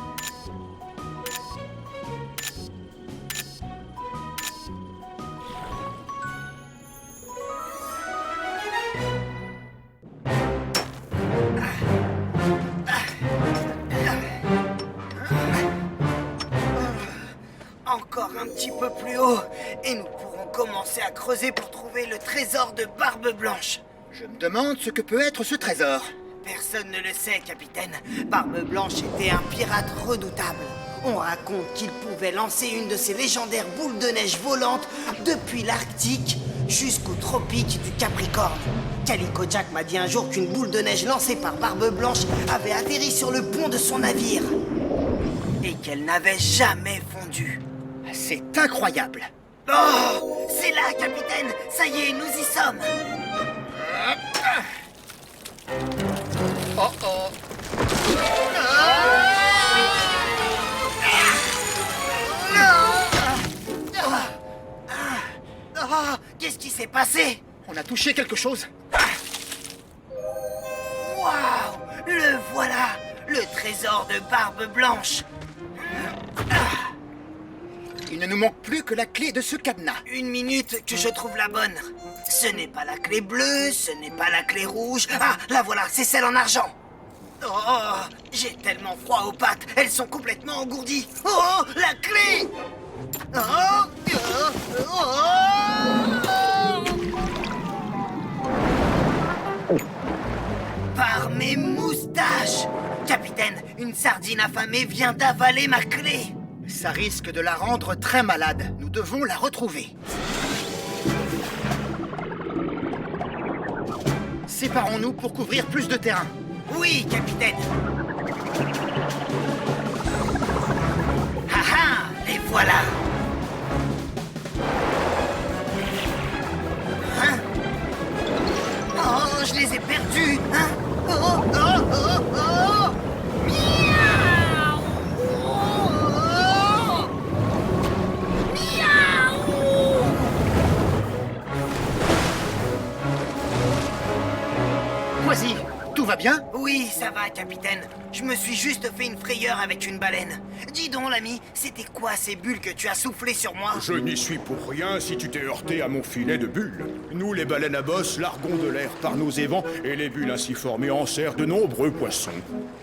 S8: Encore un petit peu plus haut, et nous pourrons commencer à creuser pour trouver le trésor de Barbe Blanche.
S7: Je me demande ce que peut être ce trésor.
S8: Personne ne le sait, capitaine. Barbe Blanche était un pirate redoutable. On raconte qu'il pouvait lancer une de ces légendaires boules de neige volantes depuis l'Arctique jusqu'aux tropiques du Capricorne. Calico Jack m'a dit un jour qu'une boule de neige lancée par Barbe Blanche avait atterri sur le pont de son navire et qu'elle n'avait jamais fondu.
S7: C'est incroyable.
S8: Oh, c'est là, capitaine. Ça y est, nous y sommes.
S7: Oh oh.
S8: Qu'est-ce qui s'est passé?
S7: On a touché quelque chose.
S8: Waouh! Le voilà! Le trésor de Barbe Blanche!
S7: Il ne nous manque plus que la clé de ce cadenas.
S8: Une minute que je trouve la bonne. Ce n'est pas la clé bleue, ce n'est pas la clé rouge. Ah, la voilà, c'est celle en argent. Oh, j'ai tellement froid aux pattes, elles sont complètement engourdies. Oh, la clé! Par mes moustaches! Capitaine, une sardine affamée vient d'avaler ma clé.
S7: Ça risque de la rendre très malade. Nous devons la retrouver. Séparons-nous pour couvrir plus de terrain.
S8: Oui, capitaine. Ah ah, les voilà. Hein? Oh, je les ai perdus. Hein? Oh, oh, oh, oh. Miaou. Oh. Miaou.
S7: Quasi, tout va bien?
S8: Oui, ça va, capitaine. Je me suis juste fait une frayeur avec une baleine. Dis donc, l'ami, c'était quoi ces bulles que tu as soufflées sur moi?
S13: Je n'y suis pour rien si tu t'es heurté à mon filet de bulles. Nous, les baleines à bosse, larguons de l'air par nos évents et les bulles ainsi formées enserrent de nombreux poissons.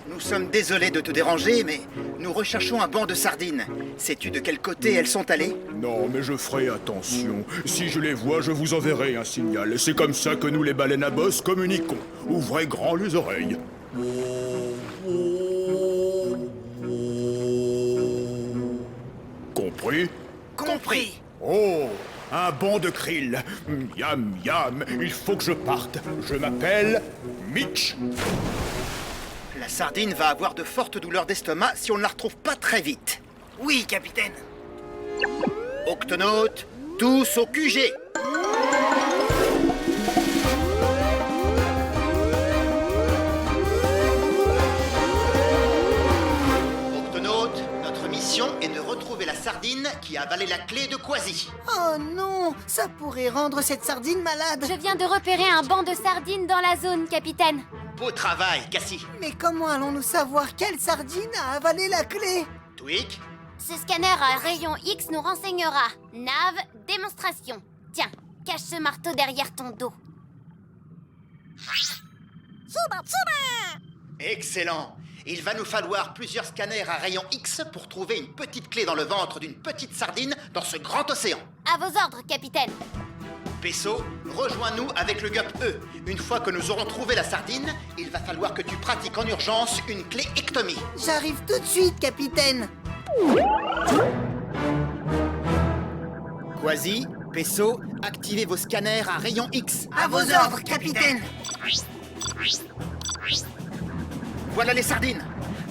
S7: Nous sommes désolés de te déranger, mais nous recherchons un banc de sardines. Sais-tu de quel côté elles sont allées?
S13: Non, mais je ferai attention. Si je les vois, je vous enverrai un signal. C'est comme ça que nous, les baleines à bosse, communiquons. Ouvrez grand les oreilles. Compris?
S8: Compris.
S13: Oh, un banc de krill. Miam, miam, il faut que je parte. Je m'appelle Mitch.
S7: La sardine va avoir de fortes douleurs d'estomac si on ne la retrouve pas très vite.
S8: Oui, capitaine.
S7: Octonautes, tous au QG. Octonautes, notre mission est de retrouver la sardine qui a avalé la clé de Quasi.
S8: Oh non, ça pourrait rendre cette sardine malade.
S1: Je viens de repérer un banc de sardines dans la zone, capitaine.
S7: Beau travail, Cassie.
S8: Mais comment allons-nous savoir quelle sardine a avalé la clé?
S7: Twig,
S1: Ce scanner à rayon X nous renseignera. Nav, démonstration. Tiens, cache ce marteau derrière ton dos.
S7: excellent. Il va nous falloir plusieurs scanners à rayon X pour trouver une petite clé dans le ventre d'une petite sardine dans ce grand océan.
S1: À vos ordres, capitaine.
S7: Pesso, rejoins-nous avec le Gup E. Une fois que nous aurons trouvé la sardine, il va falloir que tu pratiques en urgence une clé ectomie.
S8: J'arrive tout de suite, capitaine.
S7: Quasi, Pesso, activez vos scanners à rayon X.
S8: À vos ordres, capitaine.
S7: Voilà les sardines.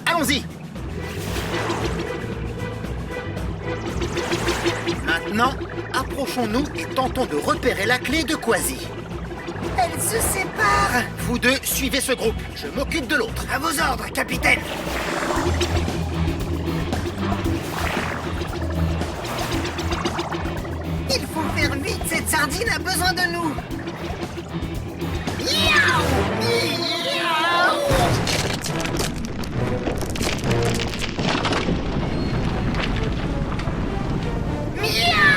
S7: Allons-y. Maintenant, approchons-nous et tentons de repérer la clé de Quasi.
S8: Elles se séparent.
S7: Vous deux, suivez ce groupe. Je m'occupe de l'autre.
S8: À vos ordres, capitaine. Il faut faire vite, cette sardine a besoin de nous. Miaou! Miaou! Miaou!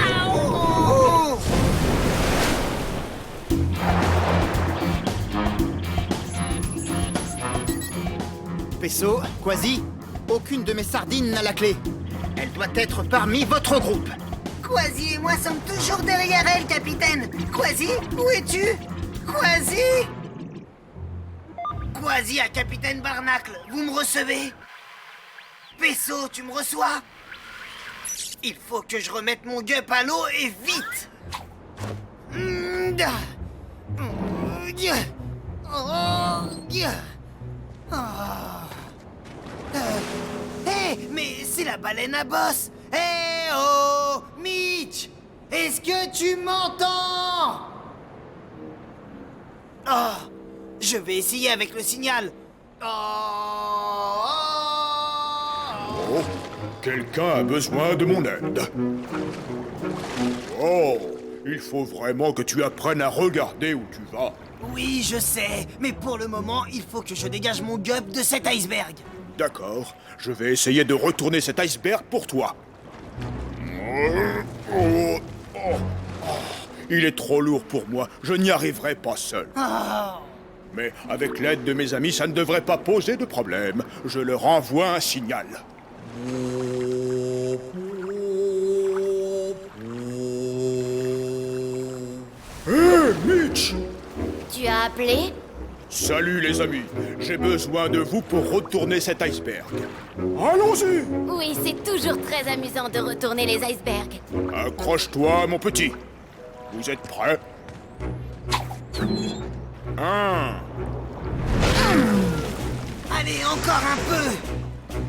S7: Peso, Quasi, aucune de mes sardines n'a la clé. Elle doit être parmi votre groupe.
S8: Quasi et moi sommes toujours derrière elle, capitaine. Quasi, où es-tu? Quasi? Quasi à capitaine Barnacle, vous me recevez? Peso, tu me reçois? Il faut que je remette mon gup à l'eau et vite. Hé, mais c'est la baleine à bosse. Hé oh, Mitch, est-ce que tu m'entends? Oh, je vais essayer avec le signal.
S13: Oh, quelqu'un a besoin de mon aide. Oh, il faut vraiment que tu apprennes à regarder où tu vas.
S8: Oui, je sais, mais pour le moment, il faut que je dégage mon gup de cet iceberg.
S13: D'accord, je vais essayer de retourner cet iceberg pour toi. Il est trop lourd pour moi, je n'y arriverai pas seul. Mais avec l'aide de mes amis, ça ne devrait pas poser de problème. Je leur envoie un signal. Hé, Mitch!
S1: Tu as appelé?
S13: Salut les amis, j'ai besoin de vous pour retourner cet iceberg. Allons-y!
S1: Oui, c'est toujours très amusant de retourner les icebergs.
S13: Accroche-toi, mon petit. Vous êtes prêts? 1.
S8: Allez, encore un peu.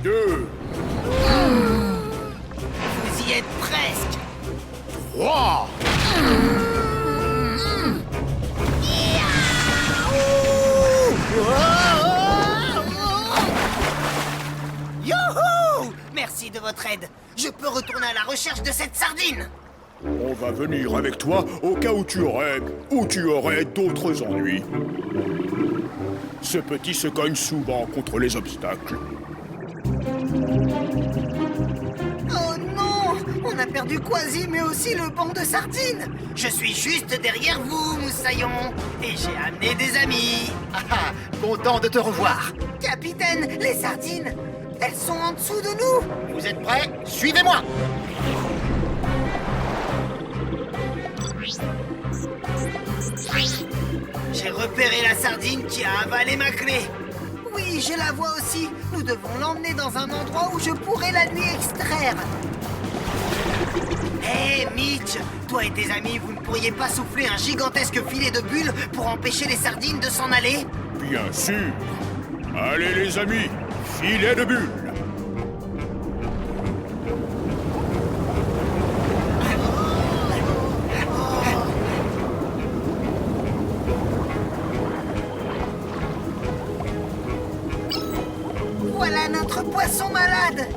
S13: 2.
S8: Vous y êtes presque.
S13: 3.
S8: Youhou! Merci de votre aide. Je peux retourner à la recherche de cette sardine.
S13: On va venir avec toi au cas où tu aurais d'autres ennuis. Ce petit se cogne souvent contre les obstacles.
S8: Oh non! On a perdu Quasi, mais aussi le banc de sardines. Je suis juste derrière vous, Moussaillon. Et j'ai amené des amis.
S7: Ah, content de te revoir.
S8: Capitaine, les sardines, elles sont en dessous de nous.
S7: Vous êtes prêts? Suivez-moi.
S8: J'ai repéré la sardine qui a avalé ma clé. Oui, je la vois aussi. Nous devons l'emmener dans un endroit où je pourrai la lui extraire. Hé, Mitch, toi et tes amis, vous ne pourriez pas souffler un gigantesque filet de bulles pour empêcher les sardines de s'en aller?
S13: Bien sûr. Allez les amis, filet de bulles.
S8: Voilà notre poisson malade.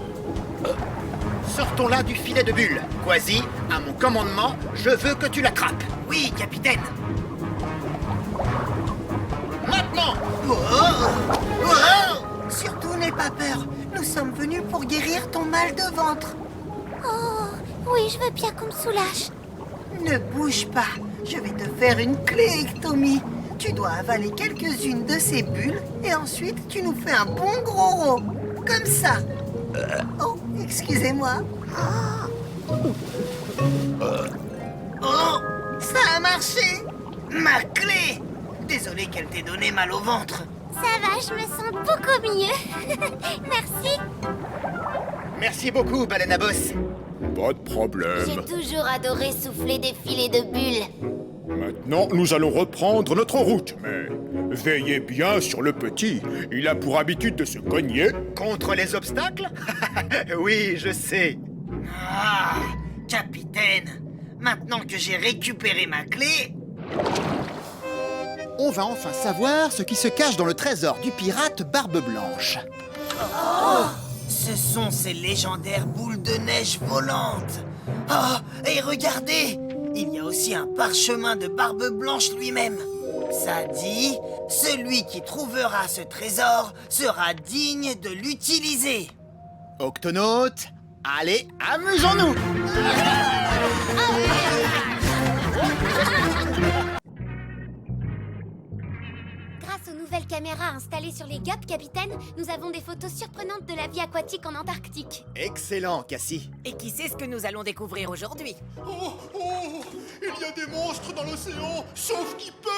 S7: Sortons là du filet de bulles. Quasi, à mon commandement, je veux que tu l'attrapes.
S8: Oui, capitaine.
S7: Maintenant!
S8: Surtout n'aie pas peur. Nous sommes venus pour guérir ton mal de ventre.
S1: Oh, oui, je veux bien qu'on me soulage.
S8: Ne bouge pas. Je vais te faire une cléectomie. Tu dois avaler quelques-unes de ces bulles et ensuite tu nous fais un bon gros rot. Comme ça. Oh, excusez-moi. Oh, ça a marché. Ma clé. Désolé qu'elle t'ait donné mal au ventre.
S1: Ça va, je me sens beaucoup mieux. Merci.
S7: Merci beaucoup, baleine à bosse.
S13: Pas de problème.
S1: J'ai toujours adoré souffler des filets de bulles.
S13: Maintenant, nous allons reprendre notre route, mais Veillez bien sur le petit. Il a pour habitude de se cogner.
S7: Contre les obstacles? Oui, je sais.
S8: Ah, capitaine, maintenant que j'ai récupéré ma clé...
S3: On va enfin savoir ce qui se cache dans le trésor du pirate Barbe Blanche.
S8: Oh, ce sont ces légendaires boules de neige volantes. Oh, et regardez, il y a aussi un parchemin de Barbe Blanche lui-même. Ça dit, celui qui trouvera ce trésor sera digne de l'utiliser.
S3: Octonautes, allez, amusons-nous!
S1: Grâce aux nouvelles caméras installées sur les gups, capitaine, nous avons des photos surprenantes de la vie aquatique en Antarctique.
S3: Excellent, Cassie.
S9: Et qui sait ce que nous allons découvrir aujourd'hui?
S11: Oh, il y a des monstres dans l'océan, sauf qui peut!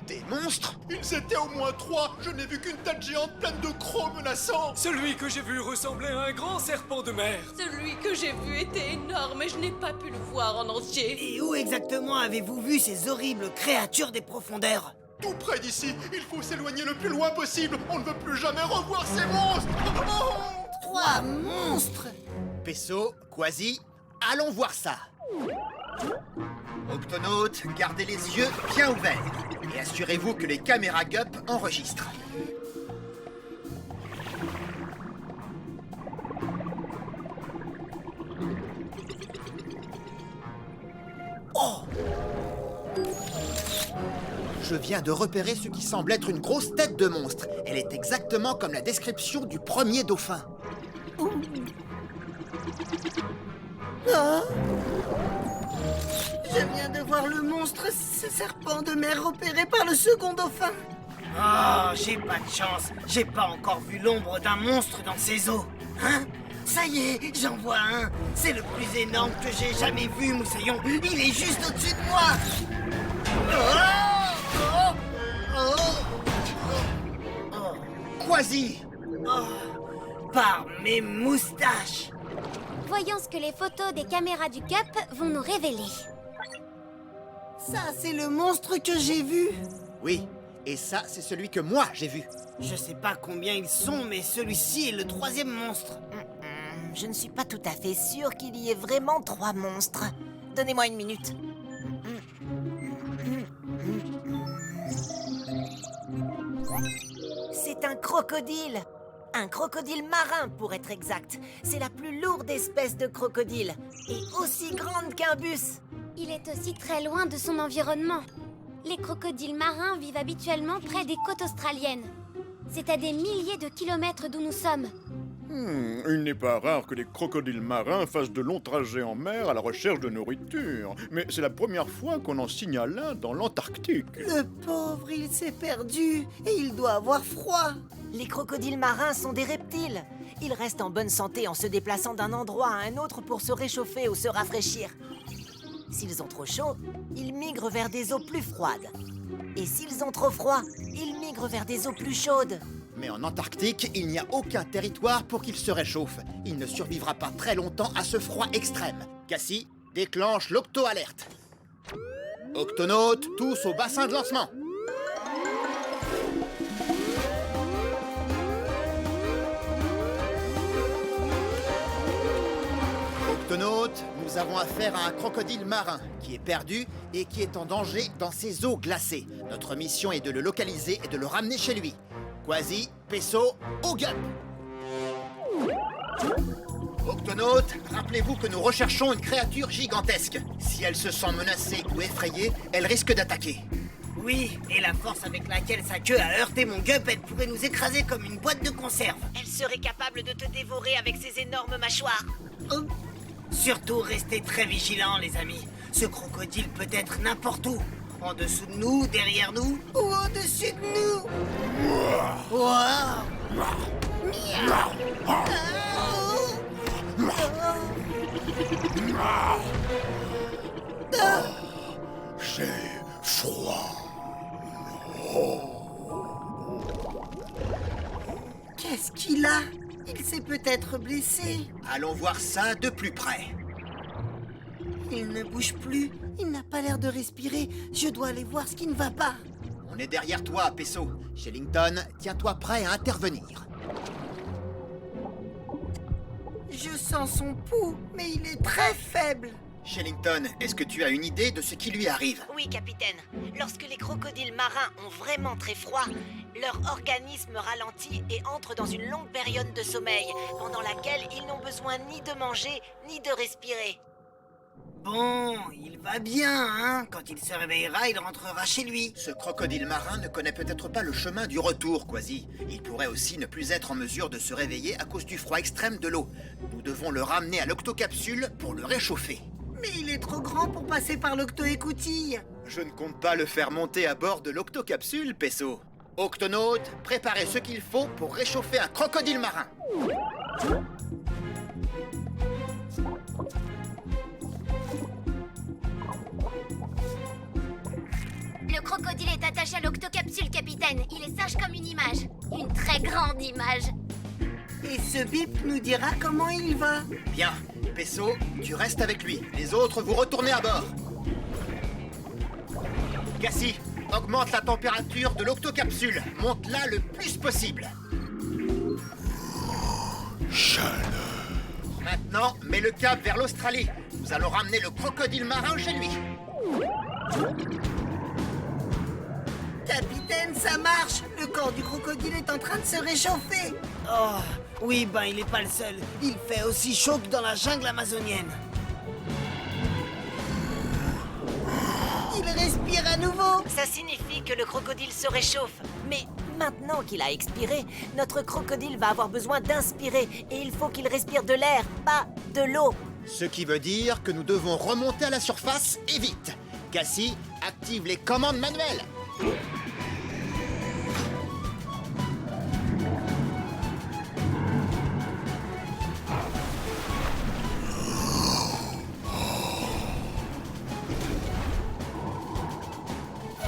S3: Des monstres?
S11: Ils étaient au moins 3, je n'ai vu qu'une tête géante pleine de crocs menaçants.
S16: Celui que j'ai vu ressemblait à un grand serpent de mer.
S5: Celui que j'ai vu était énorme et je n'ai pas pu le voir en entier.
S8: Et où exactement avez-vous vu ces horribles créatures des profondeurs?
S11: Tout près d'ici, il faut s'éloigner le plus loin possible. On ne veut plus jamais revoir ces monstres. Oh
S8: 3 monstres!
S3: Pesso, Quasi, allons voir ça. Octonautes, gardez les yeux bien ouverts. Et assurez-vous que les caméras GUP enregistrent. Oh! Je viens de repérer ce qui semble être une grosse tête de monstre. Elle est exactement comme la description du premier dauphin.
S8: Ah! Je viens de voir le monstre, ce serpent de mer repéré par le second dauphin. Oh, j'ai pas de chance. J'ai pas encore vu l'ombre d'un monstre dans ces eaux. Hein? Ça y est, j'en vois un. C'est le plus énorme que j'ai jamais vu, Moussaillon. Il est juste au-dessus de moi.
S3: Quasi!
S8: Oh, par mes moustaches.
S1: Voyons ce que les photos des caméras du GUP vont nous révéler.
S8: Ça, c'est le monstre que j'ai vu.
S3: Oui, et ça, c'est celui que moi, j'ai vu.
S8: Je sais pas combien ils sont, mais celui-ci est le 3e monstre.
S9: Je ne suis pas tout à fait sûre qu'il y ait vraiment 3 monstres. Donnez-moi une minute. C'est un crocodile. Un crocodile marin, pour être exact. C'est la plus lourde espèce de crocodile. Et aussi grande qu'un bus.
S1: Il est aussi très loin de son environnement. Les crocodiles marins vivent habituellement près des côtes australiennes. C'est à des milliers de kilomètres d'où nous sommes.
S13: Il n'est pas rare que les crocodiles marins fassent de longs trajets en mer à la recherche de nourriture. Mais c'est la première fois qu'on en signale un dans l'Antarctique.
S8: Le pauvre, il s'est perdu et il doit avoir froid.
S9: Les crocodiles marins sont des reptiles. Ils restent en bonne santé en se déplaçant d'un endroit à un autre pour se réchauffer ou se rafraîchir. S'ils ont trop chaud, ils migrent vers des eaux plus froides. Et s'ils ont trop froid, ils migrent vers des eaux plus chaudes.
S3: Mais en Antarctique, il n'y a aucun territoire pour qu'il se réchauffe. Il ne survivra pas très longtemps à ce froid extrême. Cassie, déclenche l'octo-alerte. Octonautes, tous au bassin de lancement. Octonautes, nous avons affaire à un crocodile marin qui est perdu et qui est en danger dans ces eaux glacées. Notre mission est de le localiser et de le ramener chez lui. Quasi, Pesso, au GUP! Octonautes, rappelez-vous que nous recherchons une créature gigantesque. Si elle se sent menacée ou effrayée, elle risque d'attaquer.
S8: Oui, et la force avec laquelle sa queue a heurté mon GUP, elle pourrait nous écraser comme une boîte de conserve.
S9: Elle serait capable de te dévorer avec ses énormes mâchoires.
S8: Surtout, restez très vigilants, les amis. Ce crocodile peut être n'importe où. En dessous de nous, derrière nous, ou au-dessus de nous.
S13: J'ai froid.
S8: Qu'est-ce qu'il a? Il s'est peut-être blessé.
S3: Allons voir ça de plus près.
S8: Il ne bouge plus. Il n'a pas l'air de respirer. Je dois aller voir ce qui ne va pas.
S3: On On est derrière toi, Peso. Shellington, tiens-toi prêt à intervenir.
S8: Je sens son pouls, mais il est très faible.
S3: Shellington, est-ce que tu as une idée de ce qui lui arrive?
S9: Oui, capitaine. Lorsque les crocodiles marins ont vraiment très froid, leur organisme ralentit et entre dans une longue période de sommeil, pendant laquelle ils n'ont besoin ni de manger, ni de respirer.
S8: Bon, il va bien, hein. Quand il se réveillera, il rentrera chez lui.
S3: Ce crocodile marin ne connaît peut-être pas le chemin du retour, Quasi. Il pourrait aussi ne plus être en mesure de se réveiller à cause du froid extrême de l'eau. Nous devons le ramener à l'octocapsule pour le réchauffer.
S8: Mais il est trop grand pour passer par l'octo-écoutille.
S3: Je ne compte pas le faire monter à bord de l'octocapsule, Peso. Octonautes, préparez ce qu'il faut pour réchauffer un crocodile marin.
S1: Le crocodile est attaché à l'octocapsule, capitaine. Il est sage comme une image. Une très grande image.
S8: Et ce bip nous dira comment il va.
S3: Bien, Peso, tu restes avec lui. Les autres, vous retournez à bord. Cassie, augmente la température de l'octocapsule. Monte-la le plus possible.
S13: Chaleur.
S3: Maintenant, mets le cap vers l'Australie. Nous allons ramener le crocodile marin chez lui.
S8: Capitaine, ça marche. Le corps du crocodile est en train de se réchauffer. Oh, oui, ben il est pas le seul. Il fait aussi chaud que dans la jungle amazonienne. Il respire à nouveau.
S9: Ça signifie que le crocodile se réchauffe. Mais maintenant qu'il a expiré, notre crocodile va avoir besoin d'inspirer. Et il faut qu'il respire de l'air, pas de l'eau.
S3: Ce qui veut dire que nous devons remonter à la surface et vite. Cassie, active les commandes manuelles.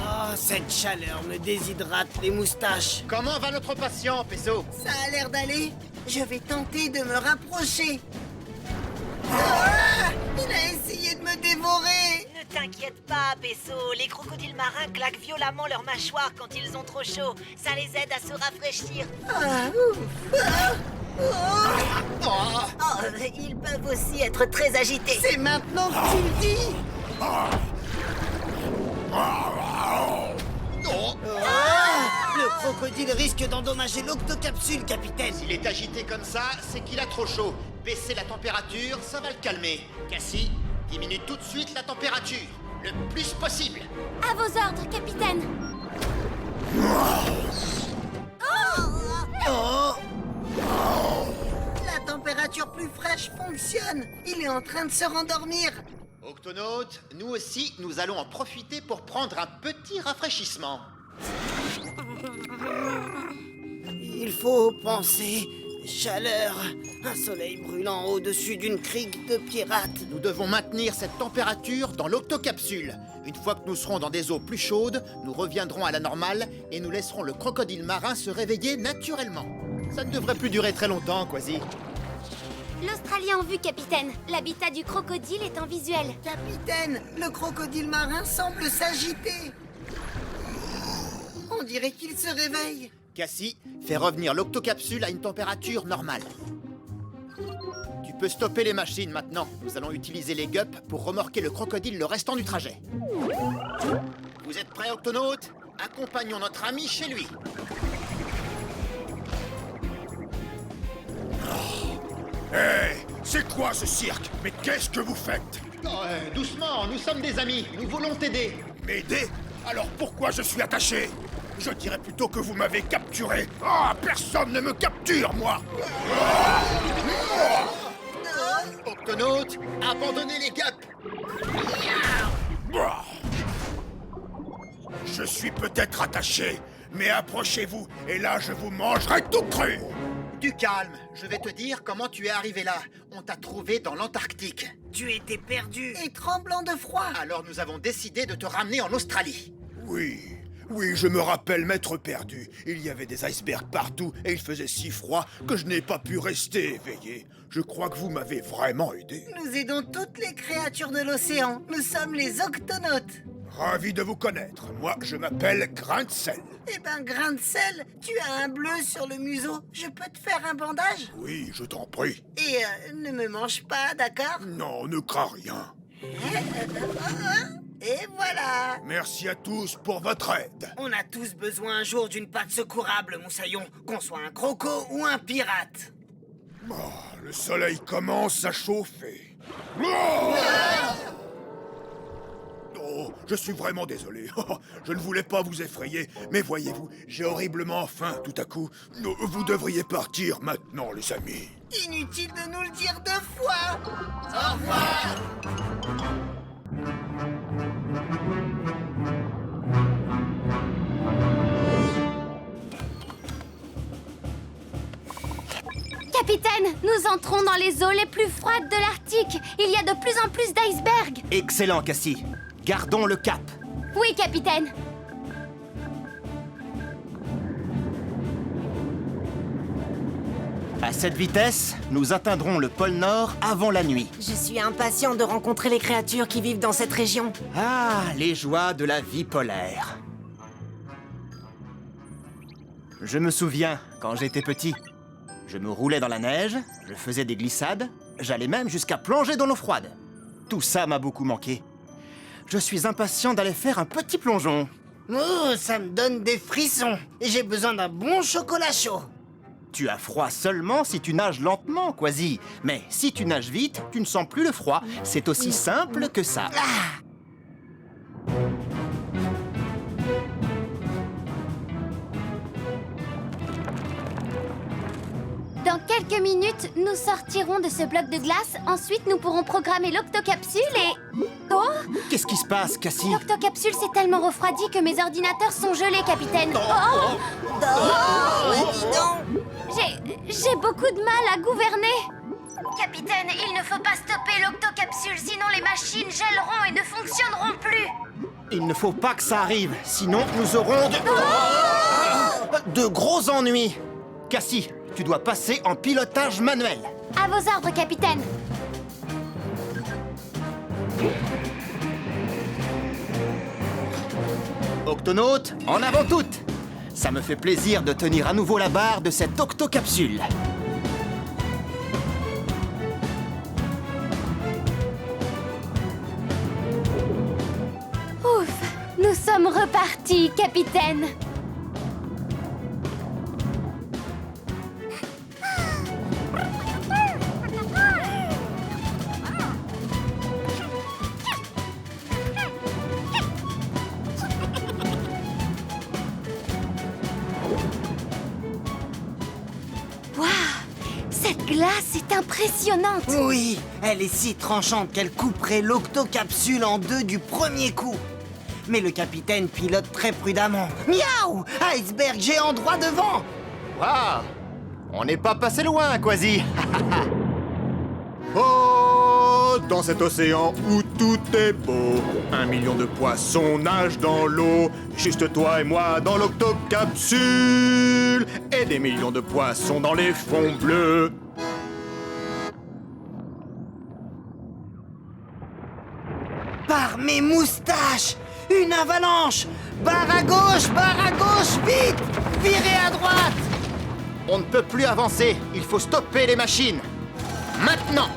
S8: Oh, cette chaleur me déshydrate les moustaches.
S3: Comment va notre patient, Peso?
S8: Ça a l'air d'aller. Je vais tenter de me rapprocher. Ah, il a essayé de me dévorer.
S9: Ne t'inquiète pas, Peso. Les crocodiles marins claquent violemment leurs mâchoires quand ils ont trop chaud. Ça les aide à se rafraîchir.
S8: Ah, ouf.
S9: Oh, ils peuvent aussi être très agités.
S8: C'est maintenant que tu le dis. Le crocodile risque d'endommager l'octocapsule, capitaine.
S3: S'il est agité comme ça, c'est qu'il a trop chaud. Baisser la température, ça va le calmer. Cassie, diminue tout de suite la température. Le plus possible.
S1: À vos ordres, capitaine.
S8: Oh. La température plus fraîche fonctionne. Il est en train de se rendormir.
S3: Octonautes, nous aussi, nous allons en profiter pour prendre un petit rafraîchissement.
S8: Il faut penser chaleur, un soleil brûlant au-dessus d'une crique de pirates.
S3: Nous devons maintenir cette température dans l'octocapsule. Une fois que nous serons dans des eaux plus chaudes, nous reviendrons à la normale et nous laisserons le crocodile marin se réveiller naturellement. Ça ne devrait plus durer très longtemps, Quasi.
S1: L'Australie en vue, capitaine. L'habitat du crocodile est en visuel.
S8: Capitaine, le crocodile marin semble s'agiter. On dirait qu'il se réveille.
S3: Cassie, fais revenir l'octocapsule à une température normale. Tu peux stopper les machines maintenant. Nous allons utiliser les gups pour remorquer le crocodile le restant du trajet. Vous êtes prêts, Octonautes? Accompagnons notre ami chez lui.
S13: Hé, c'est quoi ce cirque? Mais qu'est-ce que vous faites?
S3: Doucement, nous sommes des amis. Nous voulons t'aider.
S13: M'aider? Alors pourquoi je suis attaché? Je dirais plutôt que vous m'avez capturé. Ah, personne ne me capture, moi!
S3: Octonautes, abandonnez les gups.
S13: Je suis peut-être attaché, mais approchez-vous, et là je vous mangerai tout cru!
S3: Du calme, je vais te dire comment tu es arrivé là. On t'a trouvé dans l'Antarctique.
S8: Tu étais perdu et tremblant de froid.
S3: Alors nous avons décidé de te ramener en Australie.
S13: Oui, je me rappelle m'être perdu. Il y avait des icebergs partout et il faisait si froid que je n'ai pas pu rester éveillé. Je crois que vous m'avez vraiment aidé.
S8: Nous aidons toutes les créatures de l'océan. Nous sommes les octonautes.
S13: Ravi de vous connaître. Moi, je m'appelle Grain de Sel.
S8: Eh ben, Grain de Sel, tu as un bleu sur le museau. Je peux te faire un bandage?
S13: Oui, je t'en prie.
S8: Et ne me mange pas, d'accord?
S13: Non, ne crains rien.
S8: Et voilà.
S13: Merci à tous pour votre aide.
S8: On a tous besoin un jour d'une patte secourable, Moussaillon, qu'on soit un croco ou un pirate.
S13: Oh, le soleil commence à chauffer. Oh, je suis vraiment désolé. Je ne voulais pas vous effrayer, mais voyez-vous, j'ai horriblement faim tout à coup. Vous devriez partir maintenant, les amis.
S8: Inutile de nous le dire 2 fois. Au revoir.
S1: Capitaine, nous entrons dans les eaux les plus froides de l'Arctique. Il y a de plus en plus d'icebergs.
S3: Excellent, Cassie. Gardons le cap.
S1: Oui, capitaine.
S3: À cette vitesse, nous atteindrons le pôle Nord avant la nuit.
S9: Je suis impatient de rencontrer les créatures qui vivent dans cette région.
S3: Ah, les joies de la vie polaire. Je me souviens, quand j'étais petit, je me roulais dans la neige, je faisais des glissades, j'allais même jusqu'à plonger dans l'eau froide. Tout ça m'a beaucoup manqué. Je suis impatient d'aller faire un petit plongeon.
S8: Oh, ça me donne des frissons. Et j'ai besoin d'un bon chocolat chaud.
S3: Tu as froid seulement si tu nages lentement, Quasi. Mais si tu nages vite, tu ne sens plus le froid. C'est aussi simple que ça.
S1: Dans quelques minutes, nous sortirons de ce bloc de glace. Ensuite, nous pourrons programmer l'octocapsule et... Oh!
S3: Qu'est-ce qui se passe, Cassie?
S1: L'octocapsule s'est tellement refroidie que mes ordinateurs sont gelés, capitaine. Oh!
S8: Dis donc.
S1: J'ai beaucoup de mal à gouverner. Capitaine, il ne faut pas stopper l'octocapsule, sinon les machines gèleront et ne fonctionneront plus.
S3: Il ne faut pas que ça arrive, sinon nous aurons de gros ennuis. Cassie, tu dois passer en pilotage manuel.
S1: À vos ordres, capitaine.
S3: Octonautes, en avant toutes. Ça me fait plaisir de tenir à nouveau la barre de cette octocapsule.
S1: Ouf, nous sommes repartis, capitaine. Cette glace est impressionnante.
S8: Oui, elle est si tranchante qu'elle couperait l'octocapsule en 2 du premier coup. Mais le capitaine pilote très prudemment. Miaou! Iceberg géant droit devant.
S3: Waouh! On n'est pas passé loin, Quasi. Oh, dans cet océan où tout est beau, 1 million de poissons nagent dans l'eau. Juste toi et moi dans l'octocapsule. Et des millions de poissons dans les fonds bleus.
S8: Par mes moustaches! Une avalanche! Barre à gauche, vite! Virez à droite!
S3: On ne peut plus avancer. Il faut stopper les machines. Maintenant!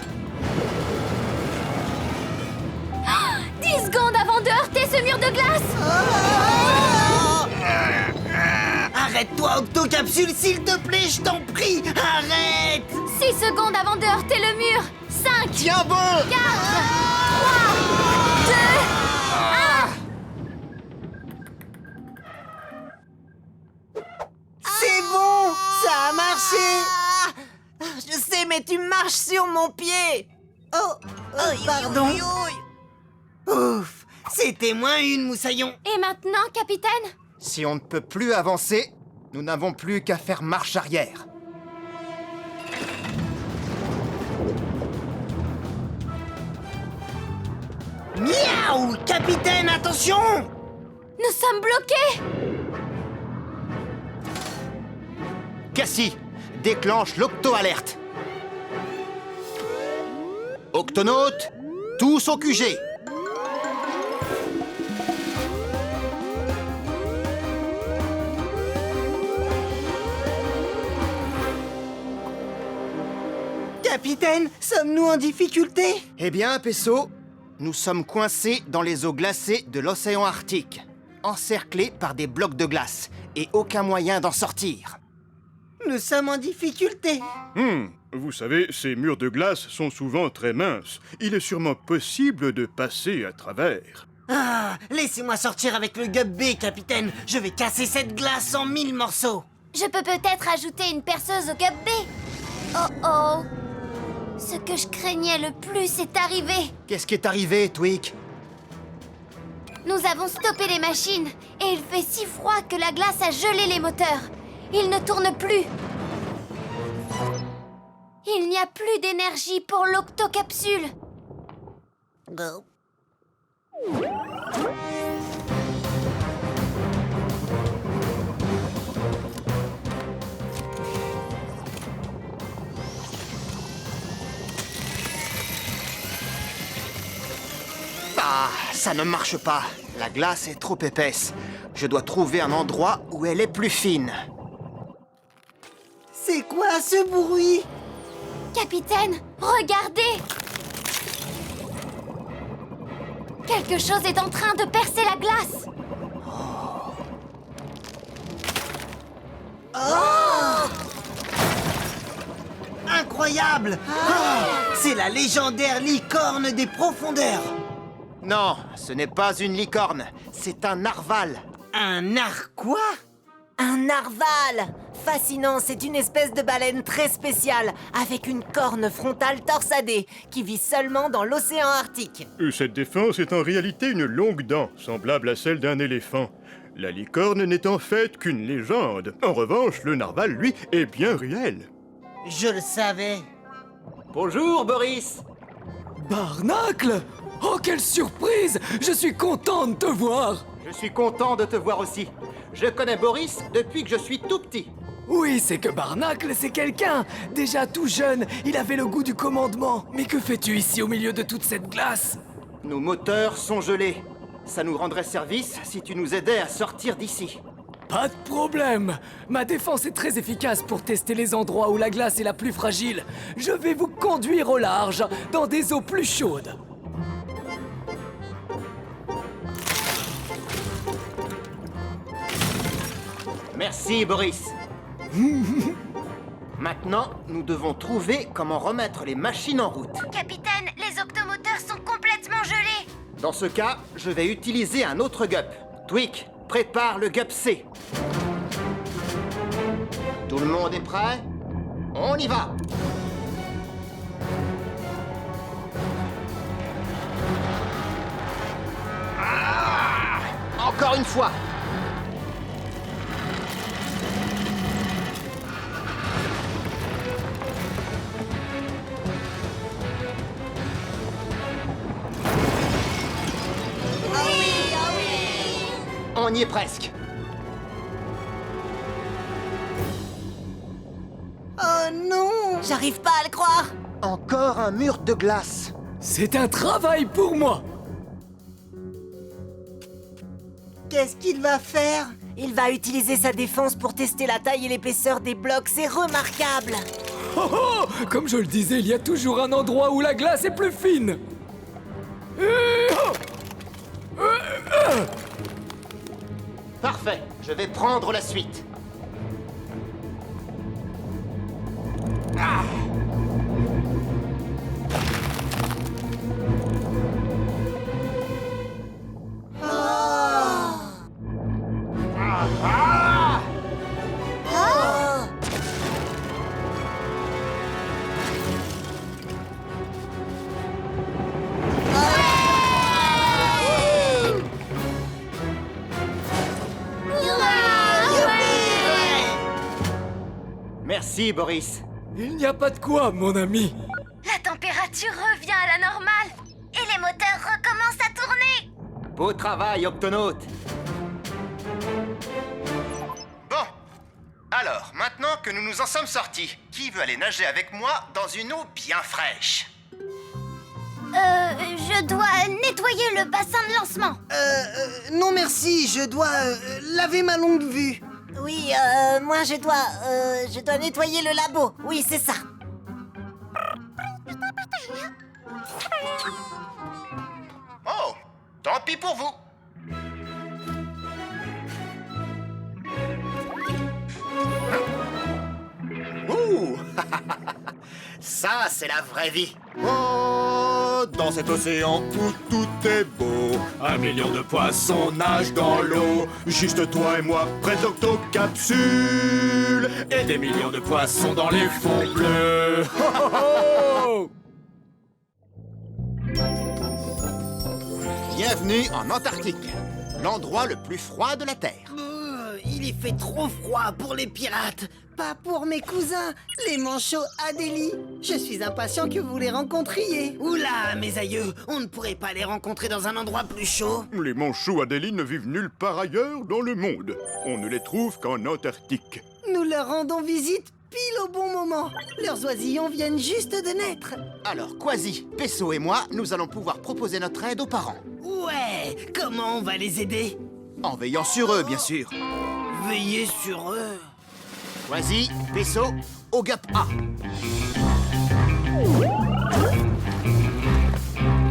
S1: 10 secondes avant de heurter ce mur de glace.
S8: Arrête-toi, octocapsule, s'il te plaît, je t'en prie! Arrête!
S1: 6 secondes avant de heurter le mur. 5.
S3: Tiens bon!
S1: 4. 3. 2. 1.
S8: C'est bon! Ça a marché!
S9: Je sais, mais tu marches sur mon pied.
S8: Pardon. Ouf! C'était moins une, Moussaillon.
S1: Et maintenant, capitaine?
S3: Si on ne peut plus avancer, nous n'avons plus qu'à faire marche arrière.
S8: Miaou! Capitaine, attention!
S1: Nous sommes bloqués.
S3: Cassie, déclenche l'octo-alerte. Octonautes, tous au QG.
S8: Capitaine, sommes-nous en difficulté?
S3: Eh bien, Pesso, nous sommes coincés dans les eaux glacées de l'océan Arctique, encerclés par des blocs de glace, et aucun moyen d'en sortir.
S8: Nous sommes en difficulté.
S13: Vous savez, ces murs de glace sont souvent très minces. Il est sûrement possible de passer à travers.
S8: Ah, laissez-moi sortir avec le Gup B, capitaine. Je vais casser cette glace en 1000 morceaux.
S1: Je peux peut-être ajouter une perceuse au Gup B. Oh oh. Ce que je craignais le plus est arrivé.
S3: Qu'est-ce qui est arrivé, Tweak?
S1: Nous avons stoppé les machines et il fait si froid que la glace a gelé les moteurs. Ils ne tournent plus. Il n'y a plus d'énergie pour l'octocapsule.
S8: Go.
S3: Ah, ça ne marche pas. La glace est trop épaisse. Je dois trouver un endroit où elle est plus fine.
S8: C'est quoi ce bruit?
S1: Capitaine, regardez! Quelque chose est en train de percer la glace.
S8: Oh! Incroyable! C'est la légendaire licorne des profondeurs.
S3: Non, ce n'est pas une licorne, c'est un narval.
S8: Un quoi?
S9: Un narval! Fascinant, c'est une espèce de baleine très spéciale, avec une corne frontale torsadée, qui vit seulement dans l'océan Arctique.
S13: Cette défense est en réalité une longue dent, semblable à celle d'un éléphant. La licorne n'est en fait qu'une légende. En revanche, le narval, lui, est bien réel.
S8: Je le savais.
S14: Bonjour, Boris.
S16: Barnacle! Oh, quelle surprise! Je suis content de te voir!
S7: Je suis content de te voir aussi. Je connais Boris depuis que je suis tout petit.
S16: Oui, c'est que Barnacle, c'est quelqu'un. Déjà tout jeune, il avait le goût du commandement. Mais que fais-tu ici au milieu de toute cette glace?
S3: Nos moteurs sont gelés. Ça nous rendrait service si tu nous aidais à sortir d'ici.
S16: Pas de problème. Ma défense est très efficace pour tester les endroits où la glace est la plus fragile. Je vais vous conduire au large, dans des eaux plus chaudes.
S3: Merci, Boris. Maintenant, nous devons trouver comment remettre les machines en route.
S1: Capitaine, les octomoteurs sont complètement gelés.
S3: Dans ce cas, je vais utiliser un autre Gup. Tweak, prépare le Gup C. Tout le monde est prêt? On y va! Ah! Encore une fois! On y est presque.
S8: Oh non!
S9: J'arrive pas à le croire!
S3: Encore un mur de glace.
S16: C'est un travail pour moi.
S8: Qu'est-ce qu'il va faire?
S9: Il va utiliser sa défense pour tester la taille et l'épaisseur des blocs, c'est remarquable!
S16: Oh oh! Comme je le disais, il y a toujours un endroit où la glace est plus fine.
S3: Parfait, je vais prendre la suite. Ah! Merci, Boris.
S16: Il n'y a pas de quoi, mon ami.
S1: La température revient à la normale et les moteurs recommencent à tourner.
S3: Beau travail, Octonaute.
S7: Bon. Alors, maintenant que nous nous en sommes sortis, qui veut aller nager avec moi dans une eau bien fraîche?
S1: Je dois nettoyer le bassin de lancement.
S8: Non merci, je dois laver ma longue vue.
S9: Oui, moi je dois nettoyer le labo. Oui, c'est ça.
S7: pis pour vous.
S3: Ouh. Ça, c'est la vraie vie. Oh, dans cet océan où tout est beau, 1 million de poissons nagent dans l'eau. Juste toi et moi, près d'octocapsule, et des millions de poissons dans les fonds bleus. Oh, oh, oh.
S6: Bienvenue en Antarctique, l'endroit le plus froid de la Terre.
S8: Il y fait trop froid pour les pirates, pas pour mes cousins, les manchots Adélie. Je suis impatient que vous les rencontriez. Oula, mes aïeux, on ne pourrait pas les rencontrer dans un endroit plus chaud?
S13: Les manchots Adélie ne vivent nulle part ailleurs dans le monde. On ne les trouve qu'en Antarctique.
S8: Nous leur rendons visite pile au bon moment. Leurs oisillons viennent juste de naître.
S3: Alors, Quasi, Pesso et moi, nous allons pouvoir proposer notre aide aux parents.
S8: Ouais, comment on va les aider?
S3: En veillant sur eux, bien sûr.
S8: Veillez sur eux.
S3: Quasi, Pesso, au gap A.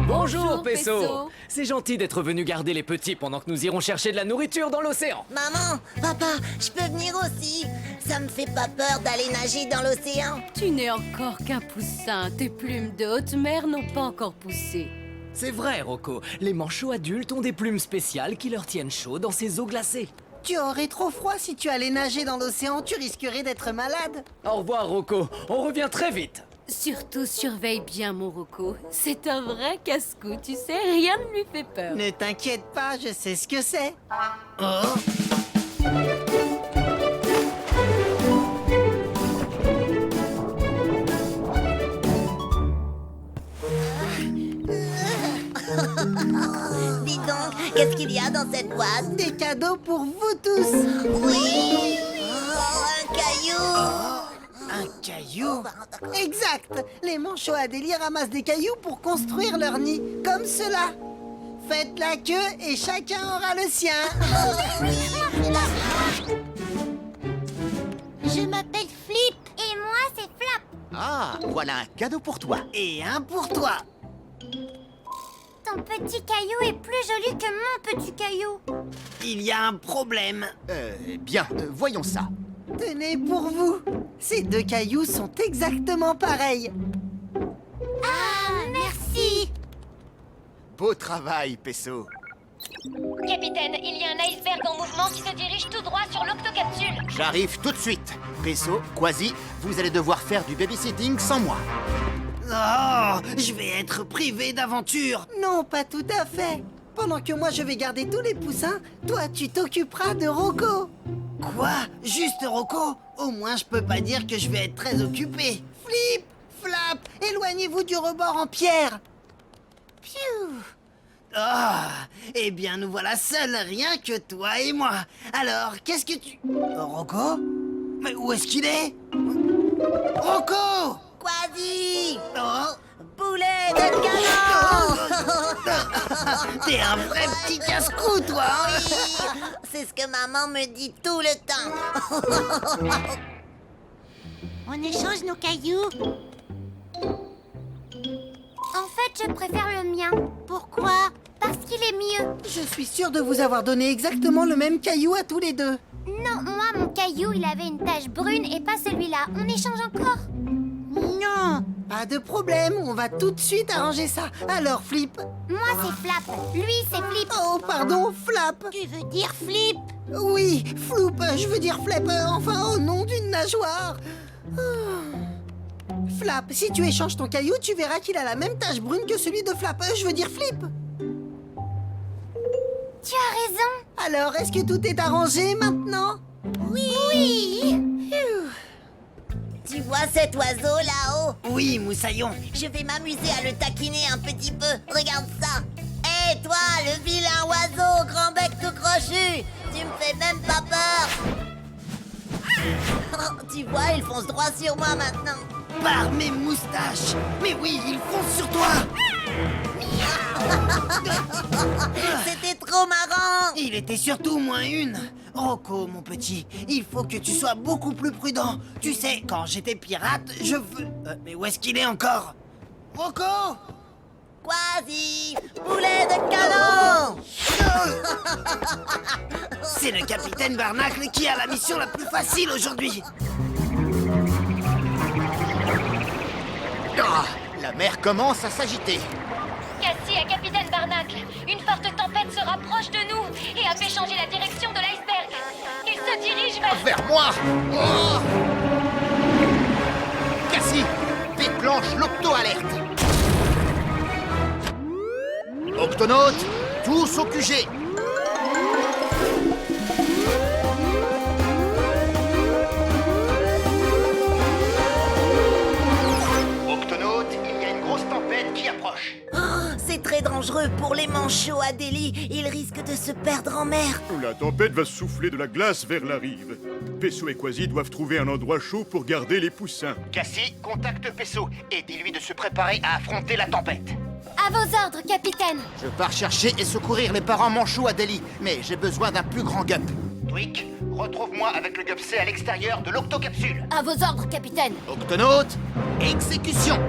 S16: Bonjour, Pesso. C'est gentil d'être venu garder les petits pendant que nous irons chercher de la nourriture dans l'océan.
S1: Maman, papa, je peux venir aussi. Ça me fait pas peur d'aller nager dans l'océan.
S5: Tu n'es encore qu'un poussin. Tes plumes de haute mer n'ont pas encore poussé.
S16: C'est vrai, Rocco. Les manchots adultes ont des plumes spéciales qui leur tiennent chaud dans ces eaux glacées.
S8: Tu aurais trop froid si tu allais nager dans l'océan, tu risquerais d'être malade.
S16: Au revoir, Rocco. On revient très vite.
S5: Surtout surveille bien mon Rocco. C'est un vrai casse-cou, tu sais, rien ne lui fait peur.
S8: Ne t'inquiète pas, je sais ce que c'est. Oh.
S1: Dis donc, qu'est-ce qu'il y a dans cette boîte?
S8: Des cadeaux pour vous tous.
S1: Oui. Oh, un caillou.
S8: Un caillou? Exact. Les manchots Adélie ramassent des cailloux pour construire leur nid, comme cela. Faites la queue et chacun aura le sien.
S1: Je m'appelle Flip. Et moi, c'est Flap.
S3: Ah, voilà un cadeau pour toi.
S8: Et un pour toi.
S1: Ton petit caillou est plus joli que mon petit caillou.
S8: Il y a un problème.
S3: Bien, voyons ça.
S8: Tenez pour vous. Ces deux cailloux sont exactement pareils.
S1: Ah, merci.
S3: Beau travail, Pesso.
S15: Capitaine, il y a un iceberg en mouvement qui se dirige tout droit sur l'octocapsule.
S3: J'arrive tout de suite. Pesso, Quasi, vous allez devoir faire du babysitting sans moi.
S8: Oh, je vais être privé d'aventure. Non, pas tout à fait. Pendant que moi je vais garder tous les poussins, toi tu t'occuperas de Rocco. Quoi? Juste Rocco? Au moins je peux pas dire que je vais être très occupé. Flip, Flap, éloignez-vous du rebord en pierre. Piou. Ah, eh bien nous voilà seuls, rien que toi et moi. Alors, qu'est-ce que tu... Rocco? Mais où est-ce qu'il est? Rocco!
S1: Quasi.
S8: Oh.
S1: Poulet de canon.
S8: T'es un vrai petit casse-cou, toi.
S1: Oui, c'est ce que maman me dit tout le temps. On échange nos cailloux. En fait, je préfère le mien. Pourquoi? Parce qu'il est mieux.
S8: Je suis sûre de vous avoir donné exactement le même caillou à tous les deux.
S1: Non, moi, mon caillou, il avait une tache brune et pas celui-là. On échange encore?
S8: Non, pas de problème, on va tout de suite arranger ça. Alors, Flip?
S1: Moi, c'est Flap. Lui, c'est Flip.
S8: Oh, pardon, Flap.
S1: Tu veux dire Flip?
S8: Oui, Floop, je veux dire Flap, enfin, au nom d'une nageoire. Flap, si tu échanges ton caillou, tu verras qu'il a la même tache brune que celui de Flap. Je veux dire Flip.
S1: Tu as raison.
S8: Alors, est-ce que tout est arrangé maintenant?
S1: Oui. Tu vois cet oiseau là-haut?
S8: Oui, Moussaillon.
S1: Je vais m'amuser à le taquiner un petit peu. Regarde ça. Hé, toi, le vilain oiseau, grand bec tout crochu. Tu me fais même pas peur. Tu vois, il fonce droit sur moi maintenant.
S8: Par mes moustaches. Mais oui, il fonce sur toi.
S1: C'était trop marrant.
S8: Il était surtout moins une. Rocco, mon petit, il faut que tu sois beaucoup plus prudent. Tu sais, quand j'étais pirate, je veux... mais où est-ce qu'il est encore? Rocco!
S9: Quasi, boulet de canon.
S8: C'est le capitaine Barnacle qui a la mission la plus facile aujourd'hui.
S3: Ah, la mer commence à s'agiter.
S15: Cassie et Capitaine Barnacle, une forte tempête se rapproche de nous et a fait changer la direction de l'iceberg. Il se dirige
S3: Vers moi. Oh. Cassie, déclenche l'octo-alerte. Octonautes, tous au QG. Octonautes, il y a une grosse tempête qui approche.
S9: Oh, c'est très dangereux pour les manchots, Adélie. Ils risquent de se perdre en mer.
S13: La tempête va souffler de la glace vers la rive. Pesso et Quasi doivent trouver un endroit chaud pour garder les poussins.
S7: Cassie, contacte Pesso et dis-lui de se préparer à affronter la tempête.
S1: À vos ordres, capitaine.
S3: Je pars chercher et secourir les parents manchots à Delhi, mais j'ai besoin d'un plus grand gup.
S7: Twig, retrouve-moi avec le GUP-C à l'extérieur de l'octocapsule.
S1: À vos ordres, capitaine.
S3: Octonautes, exécution.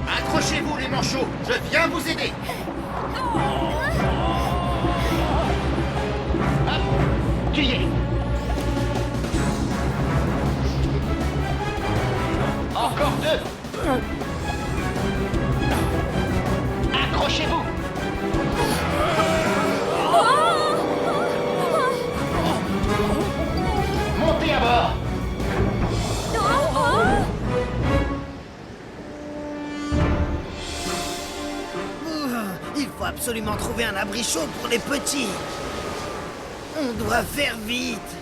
S3: Accrochez-vous les manchots, je viens vous aider. Hop, tu y es. Encore deux. Accrochez-vous. Montez à bord.
S8: Il faut absolument trouver un abri chaud pour les petits. On doit faire vite.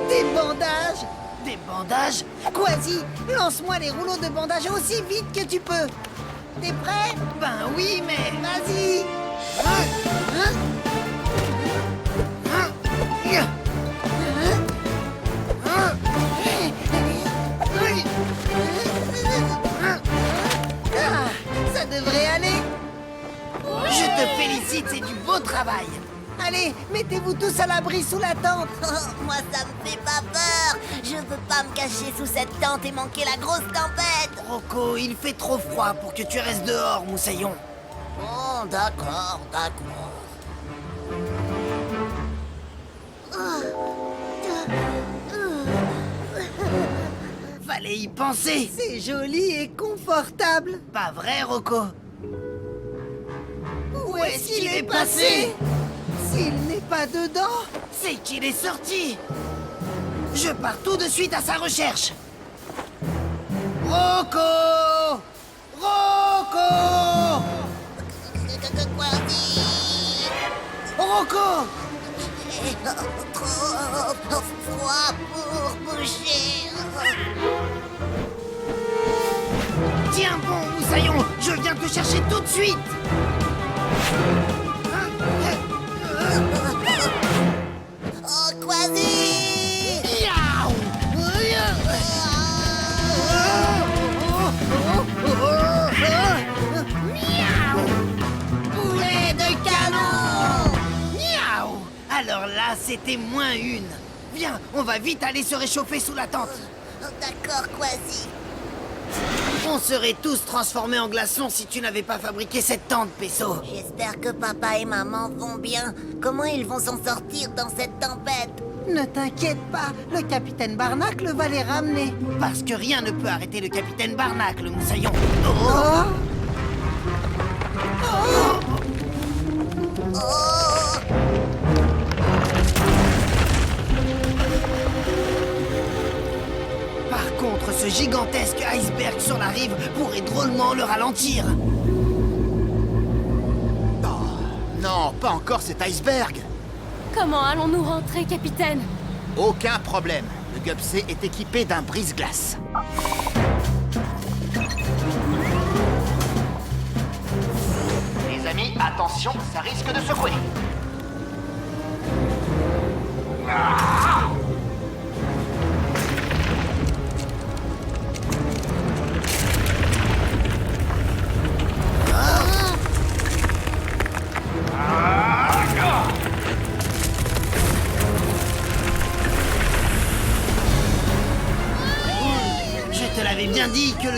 S8: Des bandages. Des bandages? Quasi, lance-moi les rouleaux de bandage aussi vite que tu peux. T'es prêt? Ben oui, mais vas-y. Ah, ça devrait aller. Je te félicite, c'est du beau travail. Allez, mettez-vous tous à l'abri sous la tente.
S9: Moi, ça me fait pas peur. Je veux pas me cacher sous cette tente et manquer la grosse tempête.
S8: Rocco, il fait trop froid pour que tu restes dehors, moussaillon.
S9: Oh, d'accord, d'accord.
S8: Fallait y penser. C'est joli et confortable. Pas vrai, Rocco? Où est-ce qu'il est passé? S'il n'est pas dedans, c'est qu'il est sorti. Je pars tout de suite à sa recherche. Rocco! Rocco! Rocco!
S9: Trop froid pour bouger.
S8: Tiens bon, moussaillon, je viens te chercher tout de suite.
S9: Oh, Quasi!
S8: Miaou! Miaou! Boulet de canon! Miaou! Alors là, c'était moins une. Viens, on va vite aller se réchauffer sous la tente.
S9: D'accord, Quasi.
S8: On serait tous transformés en glaçons si tu n'avais pas fabriqué cette tente, Pesso.
S9: J'espère que papa et maman vont bien. Comment ils vont s'en sortir dans cette tempête?
S8: Ne t'inquiète pas, le capitaine Barnacle va les ramener. Parce que rien ne peut arrêter le capitaine Barnacle, moussaillon. Oh! Oh!
S9: Oh!
S8: Par contre, ce gigantesque iceberg sur la rive pourrait drôlement le ralentir.
S3: Non, pas encore cet iceberg.
S5: Comment allons-nous rentrer, capitaine?
S3: Aucun problème. Le GUP-C est équipé d'un brise-glace. Les amis, attention, ça risque de secouer.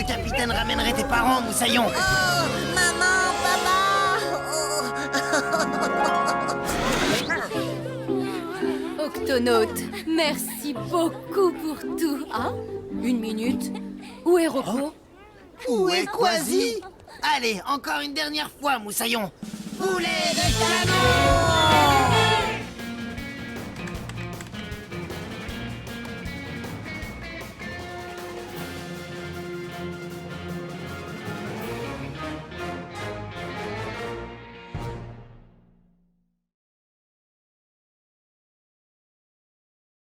S8: capitaine ramènerait tes parents, Moussaillon.
S1: Oh, maman, papa.
S17: Octonaute, merci beaucoup pour tout. Ah, une minute. Où est Rocco?
S8: Où est Quasi? Allez, encore une dernière fois, Moussaillon. Poulet de canon!